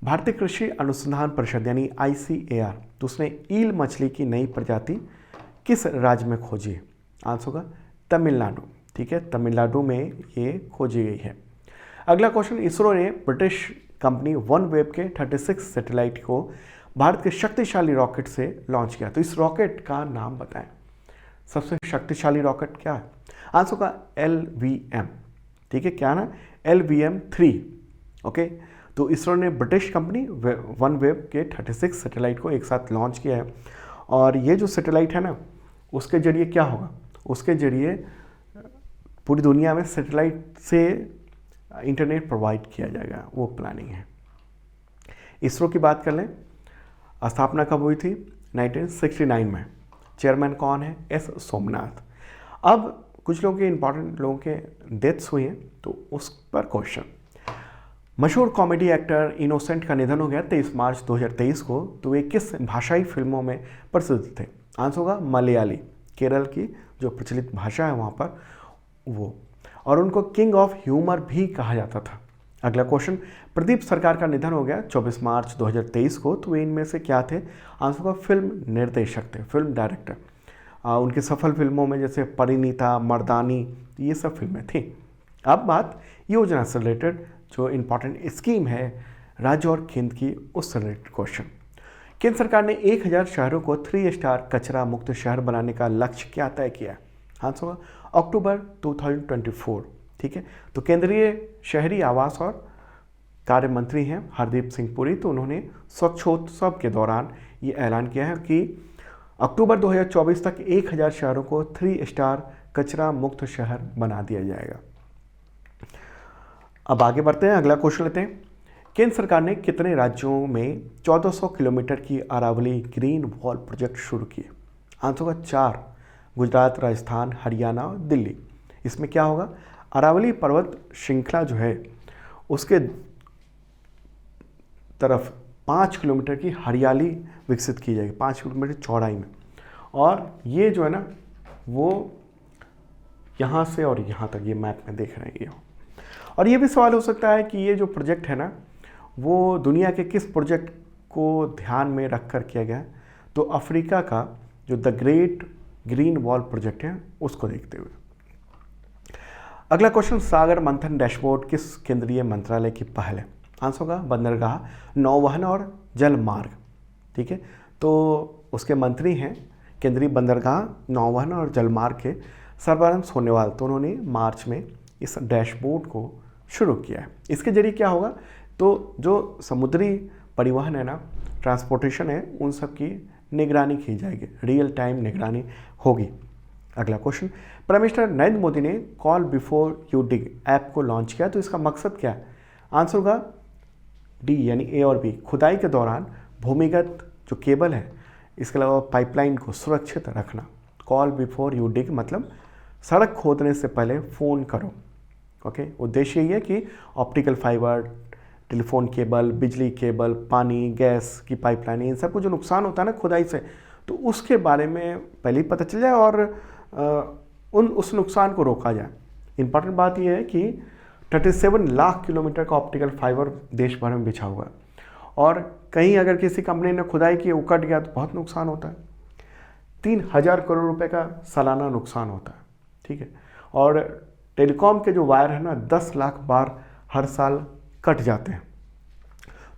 भारतीय कृषि अनुसंधान परिषद यानी ICAR, तो उसने ईल मछली की नई प्रजाति किस राज्य में खोजी है? आंसर होगा तमिलनाडु। ठीक है, तमिलनाडु में ये खोजी गई है। अगला क्वेश्चन, इसरो ने ब्रिटिश कंपनी OneWeb के 36 सैटेलाइट को भारत के शक्तिशाली रॉकेट से लॉन्च किया। तो इस रॉकेट का नाम बताएं। सबसे शक्तिशाली रॉकेट क्या है? आंसर होगा LVM। ठीक है, क्या ना? LVM-3। ओके, तो इसरो ने ब्रिटिश कंपनी OneWeb के 36 सैटेलाइट को एक साथ लॉन्च किया है। और ये जो सैटेलाइट है ना, उसके जरिए क्या होगा? उसके जरिए पूरी दुनिया में सैटेलाइट से इंटरनेट प्रोवाइड किया जाएगा, वो प्लानिंग है। इसरो की बात कर लें, स्थापना कब हुई थी? 1969 में। चेयरमैन कौन है? S सोमनाथ। अब कुछ लोगों के इंपॉर्टेंट लोगों के डेथ्स हुई हैं, तो उस पर क्वेश्चन। मशहूर कॉमेडी एक्टर इनोसेंट का निधन हो गया 23 मार्च 2023 को। तो वे किस भाषाई फिल्मों में प्रसिद्ध थे? आंसर होगा मलयाली, केरल की जो प्रचलित भाषा है वहाँ पर वो। और उनको किंग ऑफ ह्यूमर भी कहा जाता था। अगला क्वेश्चन, प्रदीप सरकार का निधन हो गया 24 मार्च 2023 को। तो वे इनमें से क्या थे? आंसर होगा फिल्म निर्देशक थे, फिल्म डायरेक्टर। उनकी सफल फिल्मों में जैसे परिणीता, मर्दानी, ये सब फिल्में थी। अब बात योजना से रिलेटेड जो इंपॉर्टेंट स्कीम है राज्य और केंद्र की, उससे रिलेटेड क्वेश्चन। केंद्र सरकार ने 1000 शहरों को 3 स्टार कचरा मुक्त शहर बनाने का लक्ष्य क्या तय किया? आंसर होगा अक्टूबर 2024। ठीक है, तो केंद्रीय शहरी आवास और कार्य मंत्री हैं हरदीप सिंह पुरी। तो उन्होंने स्वच्छोत्सव के दौरान ये ऐलान किया है कि अक्टूबर 2024 तक 1000 शहरों को 3 स्टार कचरा मुक्त शहर बना दिया जाएगा। अब आगे बढ़ते हैं, अगला क्वेश्चन लेते हैं। केंद्र सरकार ने कितने राज्यों में 1400 किलोमीटर की अरावली ग्रीन वॉल प्रोजेक्ट शुरू किए? आंसर होगा 4, गुजरात, राजस्थान, हरियाणा और दिल्ली। इसमें क्या होगा? अरावली पर्वत श्रृंखला जो है उसके तरफ 5 किलोमीटर की हरियाली विकसित की जाएगी, 5 किलोमीटर चौड़ाई में। और ये जो है ना, वो यहाँ से और यहाँ तक, ये मैप में देख रहे हैं ये। और ये भी सवाल हो सकता है कि ये जो प्रोजेक्ट है ना, वो दुनिया के किस प्रोजेक्ट को ध्यान में रख कर किया गया है? तो अफ्रीका का जो the great green wall project है, उसको देखते हुए। अगला क्वेश्चन, सागर मंथन डैशबोर्ड किस केंद्रीय मंत्रालय की पहल है? आंसर होगा बंदरगाह, नौवहन और जल मार्ग। ठीक है, तो उसके मंत्री हैं केंद्रीय बंदरगाह, नौवहन और जल मार्ग के सर्बानंद सोनोवाल। तो उन्होंने मार्च में इस डैशबोर्ड को शुरू किया है। इसके जरिए क्या होगा? तो जो समुद्री परिवहन है ना, ट्रांसपोर्टेशन है, उन सब की निगरानी की जाएगी, रियल टाइम निगरानी होगी। अगला question, prime minister Narendra Modi ने call before you dig app को लॉन्च किया। तो इसका मकसद क्या है? आंसर होगा डी यानी ए और बी। खुदाई के दौरान भूमिगत जो केबल है इसके अलावा पाइपलाइन को सुरक्षित रखना, कॉल बिफोर यू डिग मतलब सड़क खोदने से पहले फ़ोन करो। ओके, उद्देश्य ये है कि ऑप्टिकल फाइबर, टेलीफोन केबल, बिजली केबल, पानी, गैस की पाइपलाइन, इन सब को जो नुकसान होता है ना खुदाई से, तो उसके बारे में पहले ही पता चल जाए और उस नुकसान को रोका जाए। इम्पॉर्टेंट बात यह है कि 37 लाख किलोमीटर का ऑप्टिकल फाइबर देश भर में बिछा हुआ है और कहीं अगर किसी कंपनी ने खुदाई की, वो कट गया तो बहुत नुकसान होता है। 3000 करोड़ रुपए का सालाना नुकसान होता है। ठीक है, और टेलीकॉम के जो वायर है ना 10 लाख बार हर साल कट जाते हैं,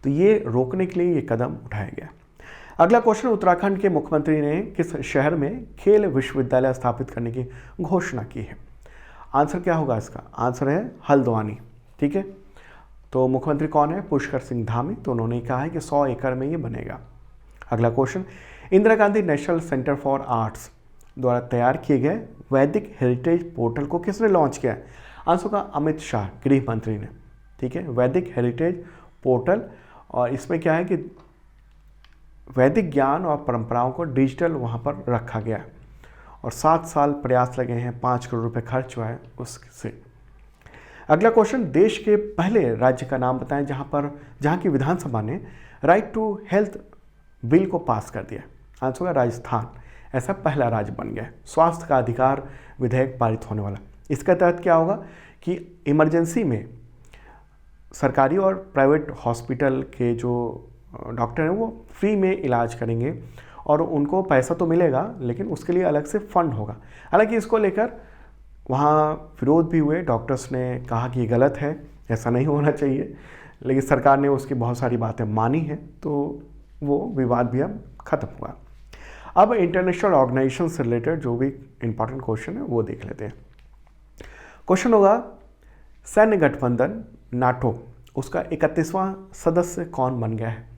तो ये रोकने के लिए ये कदम उठाया गया। अगला क्वेश्चन, उत्तराखंड के मुख्यमंत्री ने किस शहर में खेल विश्वविद्यालय स्थापित करने की घोषणा की है? आंसर क्या होगा इसका? आंसर है हल्द्वानी। ठीक है, तो मुख्यमंत्री कौन है? पुष्कर सिंह धामी। तो उन्होंने कहा है कि 100 एकड़ में ये बनेगा। अगला question, Indira Gandhi national centre for arts द्वारा तैयार किए गए वैदिक हेरिटेज पोर्टल को किसने लॉन्च किया है? आंसर का अमित शाह, गृह मंत्री ने। ठीक है, वैदिक हेरिटेज पोर्टल, और इसमें क्या है कि वैदिक ज्ञान और परंपराओं को डिजिटल वहाँ पर रखा गया है और 7 साल प्रयास लगे हैं, 5 करोड़ रुपए खर्च हुआ है उससे। अगला क्वेश्चन, देश के पहले राज्य का नाम बताएं जहाँ की विधानसभा ने राइट टू हेल्थ बिल को पास कर दिया। आंसर होगा राजस्थान। ऐसा पहला राज्य बन गया है। स्वास्थ्य का अधिकार विधेयक पारित होने वाला। इसका तहत क्या होगा कि इमरजेंसी में सरकारी और प्राइवेट हॉस्पिटल के जो डॉक्टर हैं वो फ्री में इलाज करेंगे और उनको पैसा तो मिलेगा, लेकिन उसके लिए अलग से फंड होगा। हालांकि इसको लेकर वहाँ विरोध भी हुए, डॉक्टर्स ने कहा कि ये गलत है, ऐसा नहीं होना चाहिए, लेकिन सरकार ने उसकी बहुत सारी बातें मानी हैं, तो वो विवाद भी अब खत्म हुआ। अब इंटरनेशनल ऑर्गेनाइजेशन से रिलेटेड जो भी इंपॉर्टेंट क्वेश्चन है वो देख लेते हैं। क्वेश्चन होगा, सैन्य गठबंधन नाटो, उसका 31वां सदस्य कौन बन गया है?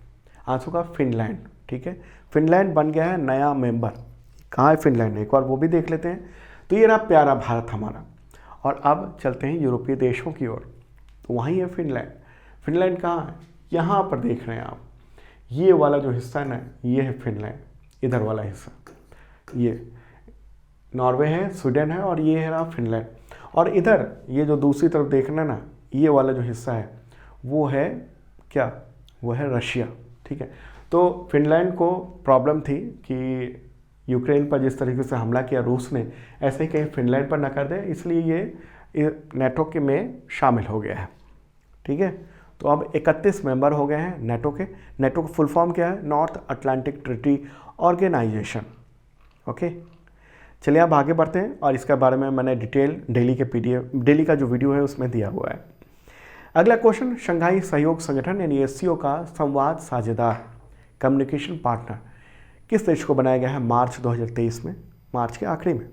आंसर होगा फिनलैंड। ठीक है, फिनलैंड बन गया है नया मेंबर। कहाँ है फिनलैंड? एक बार वो भी देख लेते हैं। तो ये रहा प्यारा भारत हमारा। और अब चलते हैं यूरोपीय देशों की ओर। तो वहीं है फिनलैंड। फिनलैंड कहाँ है? यहाँ पर देख रहे हैं आप, ये वाला जो हिस्सा है ना, ये है फिनलैंड। इधर वाला हिस्सा ये नॉर्वे है, स्वीडन है, और ये है रहा फिनलैंड। और इधर ये जो दूसरी तरफ देखना ना, ये वाला जो हिस्सा है वो है क्या? वो है रशिया। ठीक है, तो फिनलैंड को प्रॉब्लम थी कि यूक्रेन पर जिस तरीके से हमला किया रूस ने, ऐसे ही कहीं फिनलैंड पर न कर दे, इसलिए ये नेटो के में शामिल हो गया है। ठीक है, तो अब 31 मेंबर हो गए हैं नेटो के। नेटो का फुल फॉर्म क्या है? North Atlantic Treaty Organization. Okay, चलिए अब आगे बढ़ते हैं और इसके बारे में मैंने डिटेल डेली का जो वीडियो है उसमें दिया हुआ है। अगला क्वेश्चन, शंघाई सहयोग संगठन यानी एससीओ का संवाद साझेदार, कम्युनिकेशन पार्टनर किस देश को बनाया गया है मार्च 2023 में, मार्च के आखिरी में?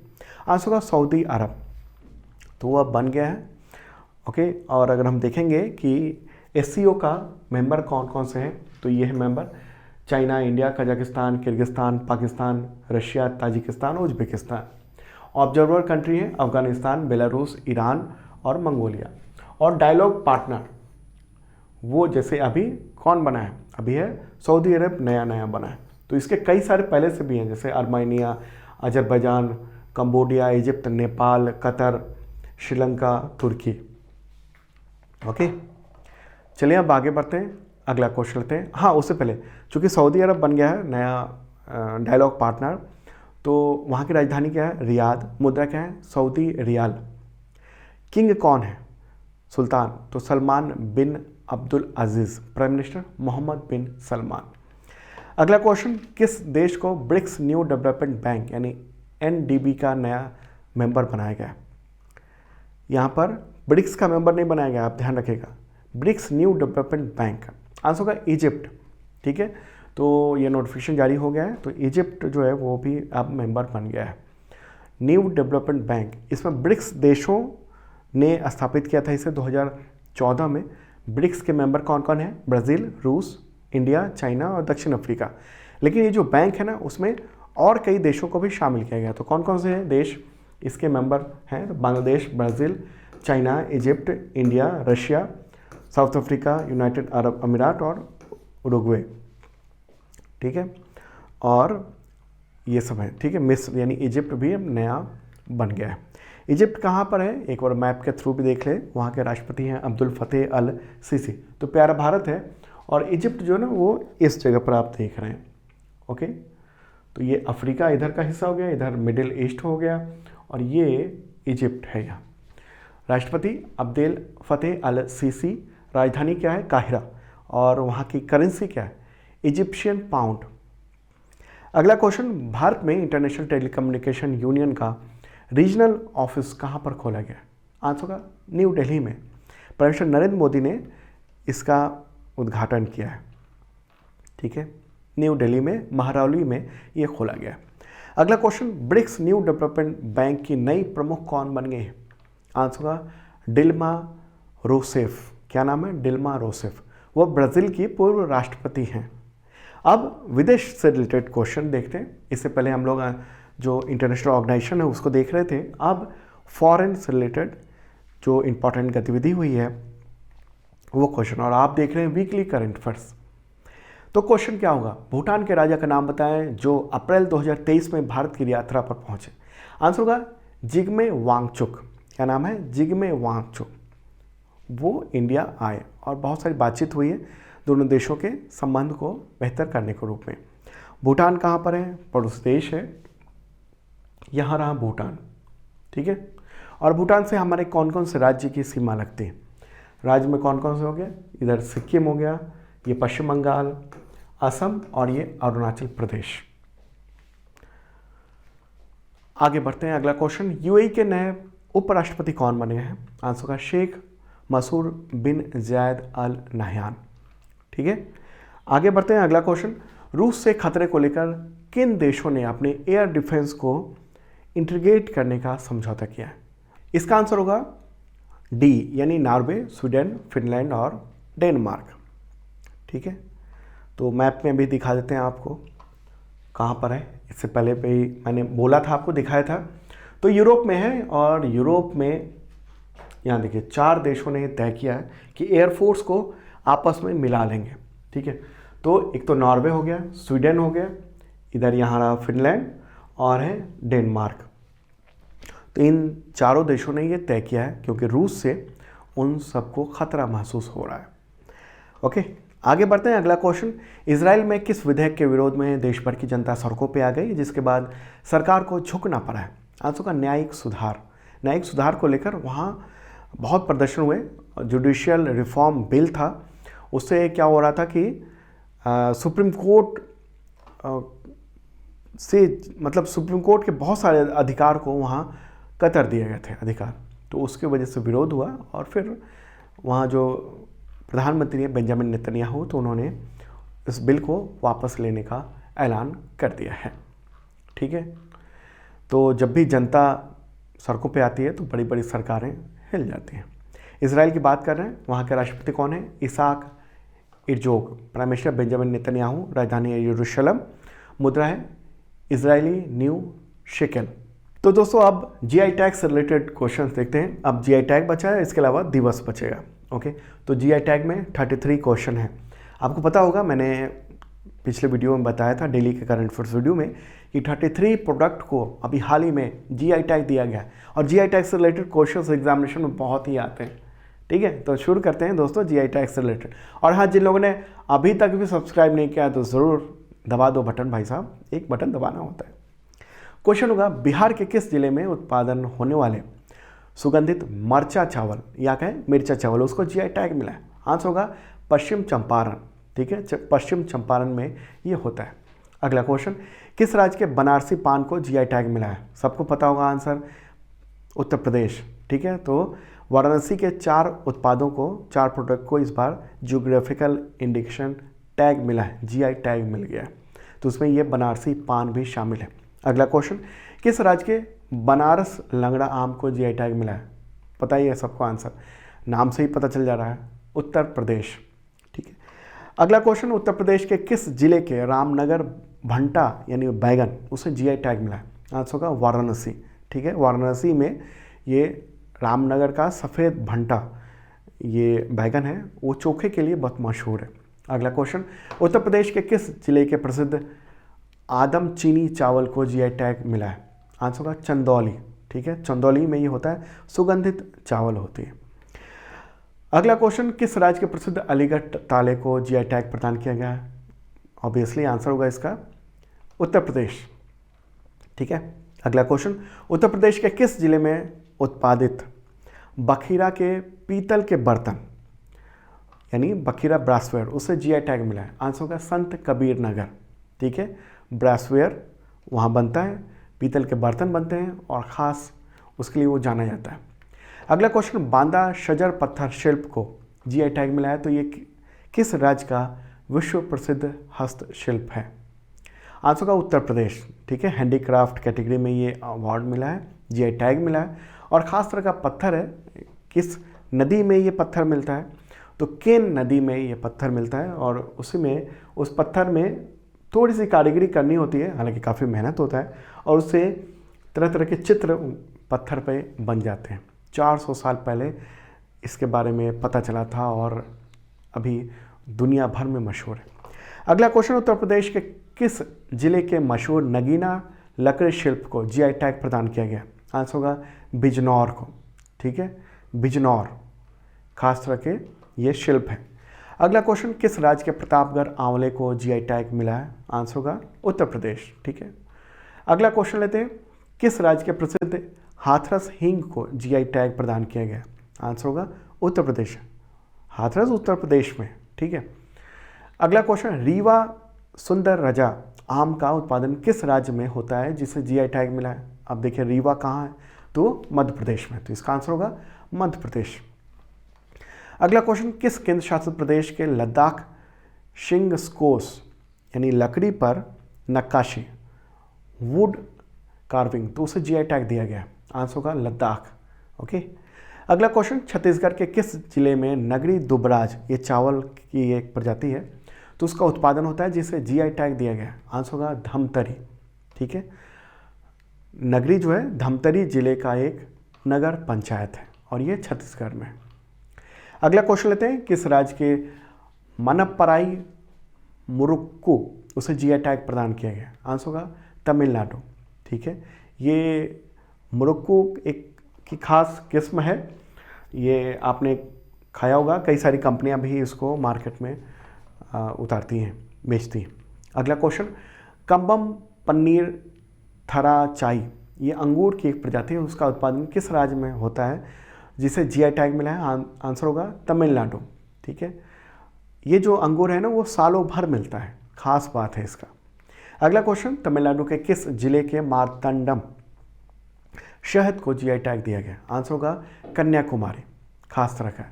आंसर होगा सऊदी अरब। तो वह बन गया है। ओके, और अगर हम देखेंगे कि एससीओ का मेंबर कौन कौन से हैं, तो ये है member China, India, Kazakhstan, Kyrgyzstan, Pakistan, Russia, Tajikistan, Uzbekistan. Observer country है अफगानिस्तान, बेलारूस, ईरान और मंगोलिया। और डायलॉग पार्टनर वो जैसे अभी कौन बना है? अभी है सऊदी अरब, नया बना है। तो इसके कई सारे पहले से भी हैं, जैसे Armenia, Azerbaijan, Cambodia, Egypt, Nepal, Qatar, Sri Lanka, Turkey. Okay, चलिए अब आगे बढ़ते हैं, अगला क्वेश्चन लेते हैं। हाँ, उससे पहले चूँकि सऊदी अरब बन गया है नया डायलॉग पार्टनर, तो वहाँ की राजधानी क्या है? रियाद। मुद्रा क्या है? Saudi riyal. किंग कौन है? सुल्तान। तो सलमान बिन अब्दुल अजीज़। प्राइम मिनिस्टर मोहम्मद बिन सलमान। अगला क्वेश्चन, किस देश को ब्रिक्स न्यू डेवलपमेंट बैंक यानी एनडीबी का नया मेंबर बनाया गया? यहाँ पर ब्रिक्स का मेंबर नहीं बनाया गया, आप ध्यान रखिएगा, BRICS New Development Bank. Answer होगा इजिप्ट। ठीक है, तो ये नोटिफिकेशन जारी हो गया है, तो इजिप्ट जो है वो भी अब मेंबर बन गया है न्यू डेवलपमेंट बैंक। इसमें ब्रिक्स देशों ने स्थापित किया था इसे 2014 में। ब्रिक्स के मेंबर कौन कौन है? ब्राज़ील, रूस, इंडिया, चाइना और दक्षिण अफ्रीका। लेकिन ये जो बैंक है ना, उसमें और कई देशों को भी शामिल किया गया। तो कौन कौन से देश इसके मेंबर हैं? तो Bangladesh, Brazil, China, Egypt, India, Russia, south Africa, United Arab अमीरात और उरुग्वे। ठीक है, और ये सब है, ठीक है। मिस्र यानी इजिप्ट भी अब नया बन गया है। इजिप्ट कहाँ पर है, एक बार मैप के थ्रू भी देख ले। वहाँ के राष्ट्रपति हैं अब्दुल फतेह अल सीसी। तो प्यारा भारत है, और इजिप्ट जो है ना वो इस जगह पर आप देख रहे हैं। ओके, तो ये अफ्रीका इधर का हिस्सा हो गया, इधर मिडिल ईस्ट हो गया, और ये इजिप्ट है यहाँ। राष्ट्रपति अब्दुल फतेह अल सीसी, राजधानी क्या है, काहिरा, और वहाँ की करेंसी क्या है, इजिप्शियन पाउंड। अगला क्वेश्चन, भारत में इंटरनेशनल टेलीकम्युनिकेशन यूनियन का रीजनल ऑफिस कहाँ पर खोला गया? आंसर होगा न्यू दिल्ली में। प्रधानमंत्री नरेंद्र मोदी ने इसका उद्घाटन किया है, ठीक है। न्यू दिल्ली में, महरौली में ये खोला गया। अगला question, BRICS New Development Bank की नई प्रमुख कौन बन गई है? आंसर होगा डिल्मा रोसेफ। क्या नाम है? डिल्मा रोसेफ। वो ब्राज़ील की पूर्व राष्ट्रपति हैं। अब विदेश से रिलेटेड क्वेश्चन देखते हैं। इससे पहले हम लोग जो इंटरनेशनल ऑर्गेनाइजेशन है उसको देख रहे थे। अब फॉरेन से रिलेटेड जो इम्पोर्टेंट गतिविधि हुई है वो क्वेश्चन, और आप देख रहे हैं वीकली करंट अफेयर्स। तो क्वेश्चन क्या होगा, भूटान के राजा का नाम बताएं जो अप्रैल 2023 में भारत की यात्रा पर पहुंचे। आंसर होगा जिग्मे वांगचुक। क्या नाम है? जिग्मे वांगचुक। वो इंडिया आए और बहुत सारी बातचीत हुई है दोनों देशों के संबंध को बेहतर करने के रूप में। भूटान कहाँ पर है? पड़ोसी देश है, यहाँ रहा भूटान, ठीक है। और भूटान से हमारे कौन कौन से राज्य की सीमा लगती है? राज्य में कौन कौन से हो गया? इधर सिक्किम हो गया, ये पश्चिम बंगाल, असम, और ये अरुणाचल प्रदेश। आगे बढ़ते हैं। अगला क्वेश्चन, यूएई के नए उपराष्ट्रपति कौन बने हैं? आंसर होगा शेख मसूर बिन जायद अल नहयान, ठीक है। आगे बढ़ते हैं। अगला क्वेश्चन, रूस से खतरे को लेकर किन देशों ने अपने एयर डिफेंस को इंटीग्रेट करने का समझौता किया है? इसका आंसर होगा डी, यानी नॉर्वे, स्वीडन, फिनलैंड और डेनमार्क, ठीक है। तो मैप में भी दिखा देते हैं आपको कहाँ पर है। इससे पहले भी मैंने बोला था, आपको दिखाया था। तो यूरोप में है, और यूरोप में यहाँ देखिए 4 देशों ने तय किया है कि एयरफोर्स को आपस में मिला लेंगे, ठीक है। तो एक तो नॉर्वे हो गया, स्वीडन हो गया, इधर यहाँ रहा फिनलैंड, और है डेनमार्क। तो इन चारों देशों ने ये तय किया है क्योंकि रूस से उन सबको खतरा महसूस हो रहा है। ओके, आगे बढ़ते हैं। अगला क्वेश्चन, इजराइल में किस विधेयक के विरोध में देश भर की जनता सड़कों पे आ गई जिसके बाद सरकार को झुकना पड़ा है? आंसर का न्यायिक सुधार। न्यायिक सुधार को लेकर वहाँ बहुत प्रदर्शन हुए। जुडिशियल रिफॉर्म बिल था, उससे क्या हो रहा था कि सुप्रीम कोर्ट से, मतलब सुप्रीम कोर्ट के बहुत सारे अधिकार को वहाँ कतर दिए गए थे अधिकार। तो उसके वजह से विरोध हुआ, और फिर वहाँ जो प्रधानमंत्री हैं बेंजामिन नेतन्याहू, तो उन्होंने इस बिल को वापस लेने का ऐलान कर दिया है, ठीक है। तो जब भी जनता सड़कों पे आती है तो बड़ी बड़ी सरकारें हिल जाती हैं। इजराइल की बात कर रहे हैं, वहाँ के राष्ट्रपति कौन है? Isaac Herzog. Prime minister Benjamin Netanyahu, राजधानी यरूशलेम, मुद्रा है इजरायली न्यू शेकेल। तो दोस्तों अब जीआई टैग से रिलेटेड क्वेश्चंस देखते हैं। अब जीआई टैग बचा है, इसके अलावा दिवस बचेगा। ओके, तो जीआई टैग में 33 क्वेश्चन है। आपको पता होगा, मैंने पिछले वीडियो में बताया था, डेली के करंट अफेयर्स वीडियो में, कि 33 प्रोडक्ट को अभी हाल ही में जीआई टैग दिया गया है। और जीआई टैग से रिलेटेड क्वेश्चंस एग्जामिनेशन में बहुत ही आते हैं, ठीक है। तो शुरू करते हैं दोस्तों जीआई टैग से रिलेटेड। और हाँ, जिन लोगों ने अभी तक भी सब्सक्राइब नहीं किया तो ज़रूर दबा दो बटन भाई साहब, एक बटन दबाना होता है। क्वेश्चन होगा, बिहार के किस जिले में उत्पादन होने वाले सुगंधित मरचा चावल या कहें मिर्चा चावल, उसको जीआई टैग मिला है? आंसर होगा पश्चिम चंपारण, ठीक है। पश्चिम चंपारण में ये होता है। अगला क्वेश्चन, किस राज्य के बनारसी पान को जीआई टैग मिला है? सबको पता होगा आंसर, उत्तर प्रदेश, ठीक है। तो वाराणसी के 4 उत्पादों को, 4 प्रोडक्ट को इस बार जियोग्राफिकल इंडिकेशन टैग मिला है, जीआई टैग मिल गया है। तो उसमें ये बनारसी पान भी शामिल है। अगला क्वेश्चन, किस राज्य के बनारस लंगड़ा आम को जीआई टैग मिला है? पता ही है सबको आंसर, नाम से ही पता चल जा रहा है, उत्तर प्रदेश, ठीक है। अगला क्वेश्चन, उत्तर प्रदेश के किस जिले के रामनगर भंटा यानी बैगन, उसे जीआई टैग मिला है? आंसर होगा वाराणसी, ठीक है। वाराणसी में ये रामनगर का सफ़ेद भंटा ये बैगन है, वो चोखे के लिए बहुत मशहूर है। अगला क्वेश्चन, उत्तर प्रदेश के किस जिले के प्रसिद्ध आदम चीनी चावल को जीआई टैग मिला है? आंसर होगा चंदौली। ठीक है, चंदौली में ये होता है, सुगंधित चावल होती है। अगला क्वेश्चन, किस राज्य के प्रसिद्ध अलीगढ़ ताले को जीआई टैग प्रदान किया गया है? ऑब्वियसली आंसर होगा इसका उत्तर प्रदेश। ठीक है, अगला क्वेश्चन, उत्तर प्रदेश के किस जिले में उत्पादित बखीरा के पीतल के बर्तन यानी बखीरा ब्रासवेयर उसे जीआई टैग मिला है? आंसर होगा संत कबीर नगर। ठीक है, ब्रासवेयर वहाँ बनता है, पीतल के बर्तन बनते हैं और ख़ास उसके लिए वो जाना जाता है। अगला क्वेश्चन, बांदा शजर पत्थर शिल्प को जीआई टैग मिला है, तो ये किस राज्य का विश्व प्रसिद्ध हस्तशिल्प है? आंसर होगा उत्तर प्रदेश। ठीक है, हैंडीक्राफ्ट कैटेगरी में ये अवार्ड मिला है, जीआई टैग मिला है और ख़ास तरह का पत्थर है। किस नदी में ये पत्थर मिलता है? तो केन नदी में ये पत्थर मिलता है और उसी में उस पत्थर में थोड़ी सी कारीगरी करनी होती है, हालांकि काफ़ी मेहनत होता है और उससे तरह तरह के चित्र पत्थर पे बन जाते हैं। 400 साल पहले इसके बारे में पता चला था और अभी दुनिया भर में मशहूर है। अगला क्वेश्चन, उत्तर प्रदेश के किस जिले के मशहूर नगीना लकड़ी शिल्प को जीआई टैग प्रदान किया गया? आंसर होगा बिजनौर को। ठीक है, बिजनौर खास तरह के ये शिल्प है। अगला क्वेश्चन, किस राज्य के प्रतापगढ़ आंवले को जीआई टैग मिला है? आंसर होगा उत्तर प्रदेश। ठीक है, अगला क्वेश्चन लेते हैं, किस राज्य के प्रसिद्ध हाथरस हींग को जीआई टैग प्रदान किया गया? आंसर होगा उत्तर प्रदेश। हाथरस उत्तर प्रदेश में। ठीक है, अगला क्वेश्चन, रीवा सुंदर रजा आम का उत्पादन किस राज्य में होता है जिसे जीआई टैग मिला है? अब देखिए रीवा कहाँ है, तो मध्य प्रदेश में, तो इसका आंसर होगा मध्य प्रदेश। अगला क्वेश्चन, किस केंद्र शासित प्रदेश के लद्दाख शिंगस्कोस यानी लकड़ी पर नक्काशी वुड कार्विंग तो उसे जीआई टैग दिया गया? आंसर होगा लद्दाख। ओके, अगला क्वेश्चन, छत्तीसगढ़ के किस जिले में नगरी दुबराज ये चावल की एक प्रजाति है तो उसका उत्पादन होता है जिसे जीआई टैग दिया गया? आंसर होगा धमतरी। ठीक है, नगरी जो है धमतरी जिले का एक नगर पंचायत है और ये छत्तीसगढ़ में है। अगला क्वेश्चन लेते हैं, किस राज्य के मनप्पराई मुरुक्कू उसे जीआई टैग प्रदान किया गया? आंसर होगा तमिलनाडु। ठीक है, ये मुरुक्कू एक की खास किस्म है, ये आपने खाया होगा, कई सारी कंपनियां भी इसको मार्केट में उतारती हैं, बेचती हैं। अगला क्वेश्चन, कम्बम पनीर थरा चाई ये अंगूर की एक प्रजाति है, उसका उत्पादन किस राज्य में होता है जिसे जीआई टैग मिला है? आंसर होगा तमिलनाडु। ठीक है, ये जो अंगूर है ना वो सालों भर मिलता है, खास बात है इसका। अगला क्वेश्चन, तमिलनाडु के किस जिले के मार्तंडम शहद को जीआई टैग दिया गया? आंसर होगा कन्याकुमारी, खास तरह का।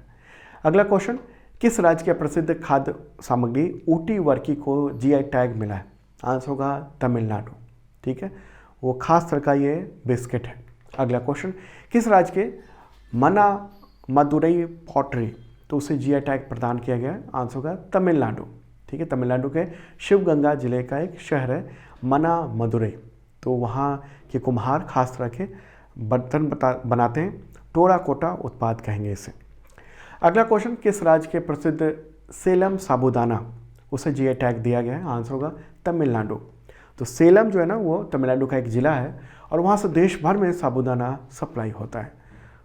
अगला क्वेश्चन, किस राज्य के प्रसिद्ध खाद्य सामग्री ऊटी वर्की को जीआई टैग मिला है? आंसर होगा तमिलनाडु। ठीक है, वो खास तरह का ये बिस्किट है। अगला क्वेश्चन, किस राज्य के मना मदुरई पॉटरी तो उसे जीआई टैग प्रदान किया गया? आंसर होगा तमिलनाडु। ठीक है, तमिलनाडु के शिवगंगा जिले का एक शहर है मना मदुरई, तो वहाँ के कुम्हार खास तरह के बर्तन बनाते हैं, टेराकोटा उत्पाद कहेंगे इसे। अगला क्वेश्चन, किस राज्य के प्रसिद्ध सेलम साबूदाना उसे जीआई टैग दिया गया है? आंसर होगा तमिलनाडु। तो सेलम जो है ना वो तमिलनाडु का एक ज़िला है और वहाँ से देश भर में साबूदाना सप्लाई होता है,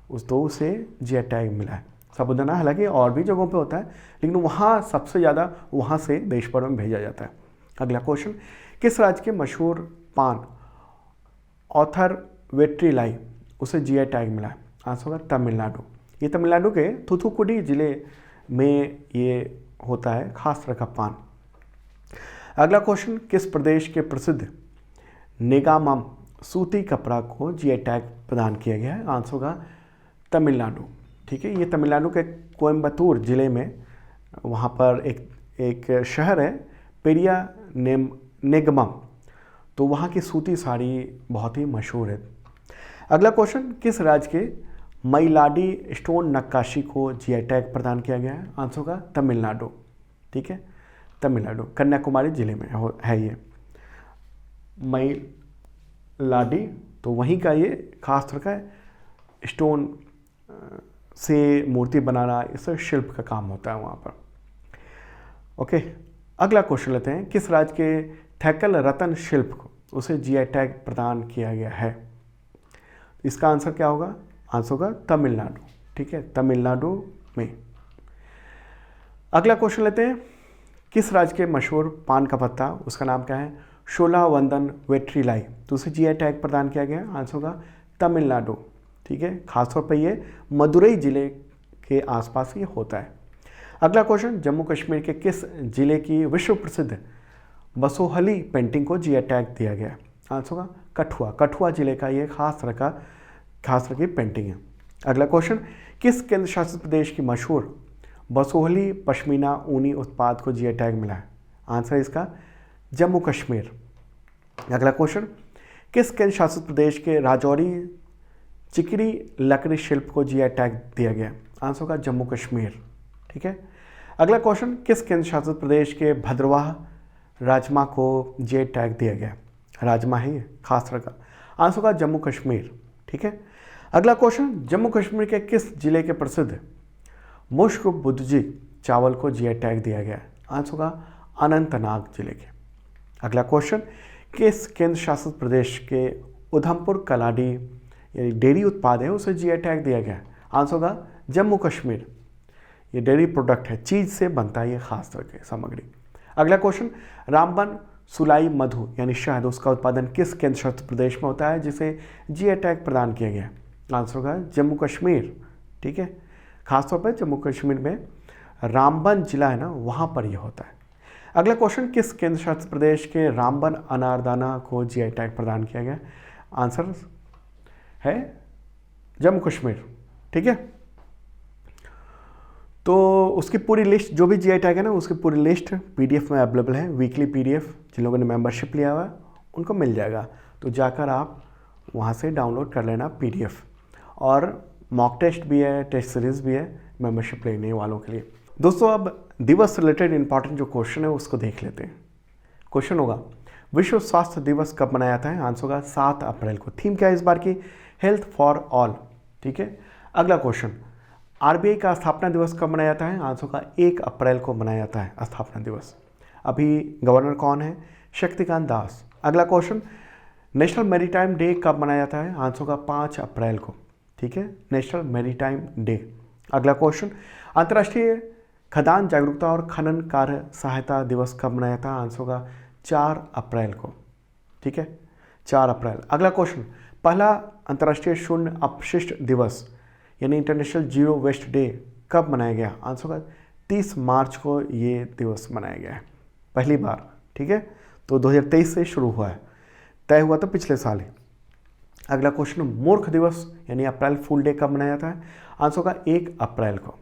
उसे जीआई टैग मिला है। साबूदाना हालांकि और भी जगहों पे होता है लेकिन वहाँ सबसे ज़्यादा वहाँ से देश भर में भेजा जाता है। अगला क्वेश्चन, किस राज्य के मशहूर पान ऑथर वेट्रीलाई उसे जीआई टैग मिला है? आंसर होगा तमिलनाडु। ये तमिलनाडु के थूथुकुडी जिले में ये होता है, खास तरह का पान। अगला क्वेश्चन, किस प्रदेश के प्रसिद्ध नेगामम सूती कपड़ा को जीआई टैग प्रदान किया गया है? आंसर होगा तमिलनाडु। ठीक है, ये तमिलनाडु के कोयम्बतूर जिले में वहाँ पर एक शहर है पेरिया नेगमम, तो वहाँ की सूती साड़ी बहुत ही मशहूर है। अगला क्वेश्चन, किस राज्य के मइलाडी स्टोन नक्काशी को जीआई टैग प्रदान किया गया है? आंसर होगा तमिलनाडु। ठीक है, तमिलनाडु कन्याकुमारी जिले में है ये मइलाडी, तो वहीं का ये खास तरह का स्टोन से मूर्ति बनाना, इससे शिल्प का काम होता है वहाँ पर। ओके, अगला क्वेश्चन लेते हैं, किस राज्य के थैकल रत्न शिल्प को उसे जीआई टैग प्रदान किया गया है। इसका आंसर क्या होगा? आंसर होगा तमिलनाडु। ठीक है, तमिलनाडु में। अगला क्वेश्चन लेते हैं, किस राज्य के मशहूर पान का पत्ता, उसका नाम क्या है? शोलावंदन वेट्रीलाई, तो उसे जीआई टैग प्रदान किया गया। आंसर होगा तमिलनाडु। ठीक है, खासतौर पर ये मदुरई जिले के आसपास ये होता है। अगला क्वेश्चन, जम्मू कश्मीर के किस जिले की विश्व प्रसिद्ध बसोहली पेंटिंग को जीआई टैग दिया गया? आंसर होगा कठुआ। कठुआ जिले का ये खास तरह की पेंटिंग है। अगला क्वेश्चन, किस केंद्र शासित प्रदेश की मशहूर बसोहली पश्मीना ऊनी उत्पाद को जीआई टैग मिला है? आंसर है इसका जम्मू कश्मीर। अगला क्वेश्चन, किस केंद्र शासित प्रदेश के राजौरी चिकरी लकड़ी शिल्प को जीआई टैग दिया गया? आंसर होगा जम्मू कश्मीर। ठीक है, अगला क्वेश्चन, किस केंद्र शासित प्रदेश के भद्रवाह राजमा को जीआई टैग दिया गया? राजमा है ये, खास तरह का। आंसर होगा जम्मू कश्मीर। ठीक है, अगला क्वेश्चन, जम्मू कश्मीर के किस जिले के प्रसिद्ध मुश्क बुद्जी चावल को जीआई टैग दिया गया? आंसर होगा अनंतनाग जिले के। अगला क्वेश्चन, किस केंद्र शासित प्रदेश के उधमपुर कलाडी यानी डेयरी उत्पाद है उसे जीआई टैग दिया गया? आंसर होगा जम्मू कश्मीर। ये डेयरी प्रोडक्ट है, चीज़ से बनता है ये खास तरह की सामग्री। अगला क्वेश्चन, रामबन सुलाई मधु यानी शहद, उसका उत्पादन किस केंद्र शासित प्रदेश में होता है जिसे जीआई टैग प्रदान किया गया? आंसर होगा जम्मू कश्मीर। ठीक है, खासतौर पर जम्मू कश्मीर में रामबन जिला है ना, वहाँ पर यह होता है। अगला क्वेश्चन, किस केंद्र शासित प्रदेश के रामबन अनारदाना को जीआई टैग प्रदान किया गया? आंसर है जम्मू कश्मीर। ठीक है, तो उसकी पूरी लिस्ट जो भी जीआई टैग है ना, उसकी पूरी लिस्ट पीडीएफ में अवेलेबल है। वीकली पीडीएफ जिन लोगों ने मेंबरशिप लिया हुआ है उनको मिल जाएगा, तो जाकर आप वहाँ से डाउनलोड कर लेना पीडीएफ। और मॉक टेस्ट भी है, टेस्ट सीरीज भी है मेंबरशिप लेने वालों के लिए। दोस्तों, अब दिवस रिलेटेड इंपॉर्टेंट जो क्वेश्चन है उसको देख लेते हैं। क्वेश्चन होगा, विश्व स्वास्थ्य दिवस कब मनाया जाता है? आंसर होगा 7 अप्रैल को। थीम क्या है इस बार की? Health for all. ठीक है, अगला क्वेश्चन, आरबीआई का स्थापना दिवस कब मनाया जाता है? आंसर होगा 1 अप्रैल को मनाया जाता है स्थापना दिवस। अभी गवर्नर कौन है? शक्तिकांत दास। अगला क्वेश्चन, नेशनल मैरीटाइम डे कब मनाया जाता है? आंसर होगा 5 अप्रैल को। ठीक है, नेशनल मैरीटाइम डे। अगला क्वेश्चन, अंतर्राष्ट्रीय खदान जागरूकता और खनन कार्य सहायता दिवस कब मनाया था? आंसर होगा 4 अप्रैल को। ठीक है, 4 अप्रैल। अगला क्वेश्चन, पहला अंतर्राष्ट्रीय शून्य अपशिष्ट दिवस यानी इंटरनेशनल जीरो वेस्ट डे कब मनाया गया? आंसर होगा 30 मार्च को ये दिवस मनाया गया है पहली बार। ठीक है, तो 2023 से शुरू हुआ है, तय हुआ था पिछले साल ही। अगला क्वेश्चन, मूर्ख दिवस यानी अप्रैल फूल डे कब मनाया जाता है? आंसर होगा 1 अप्रैल को।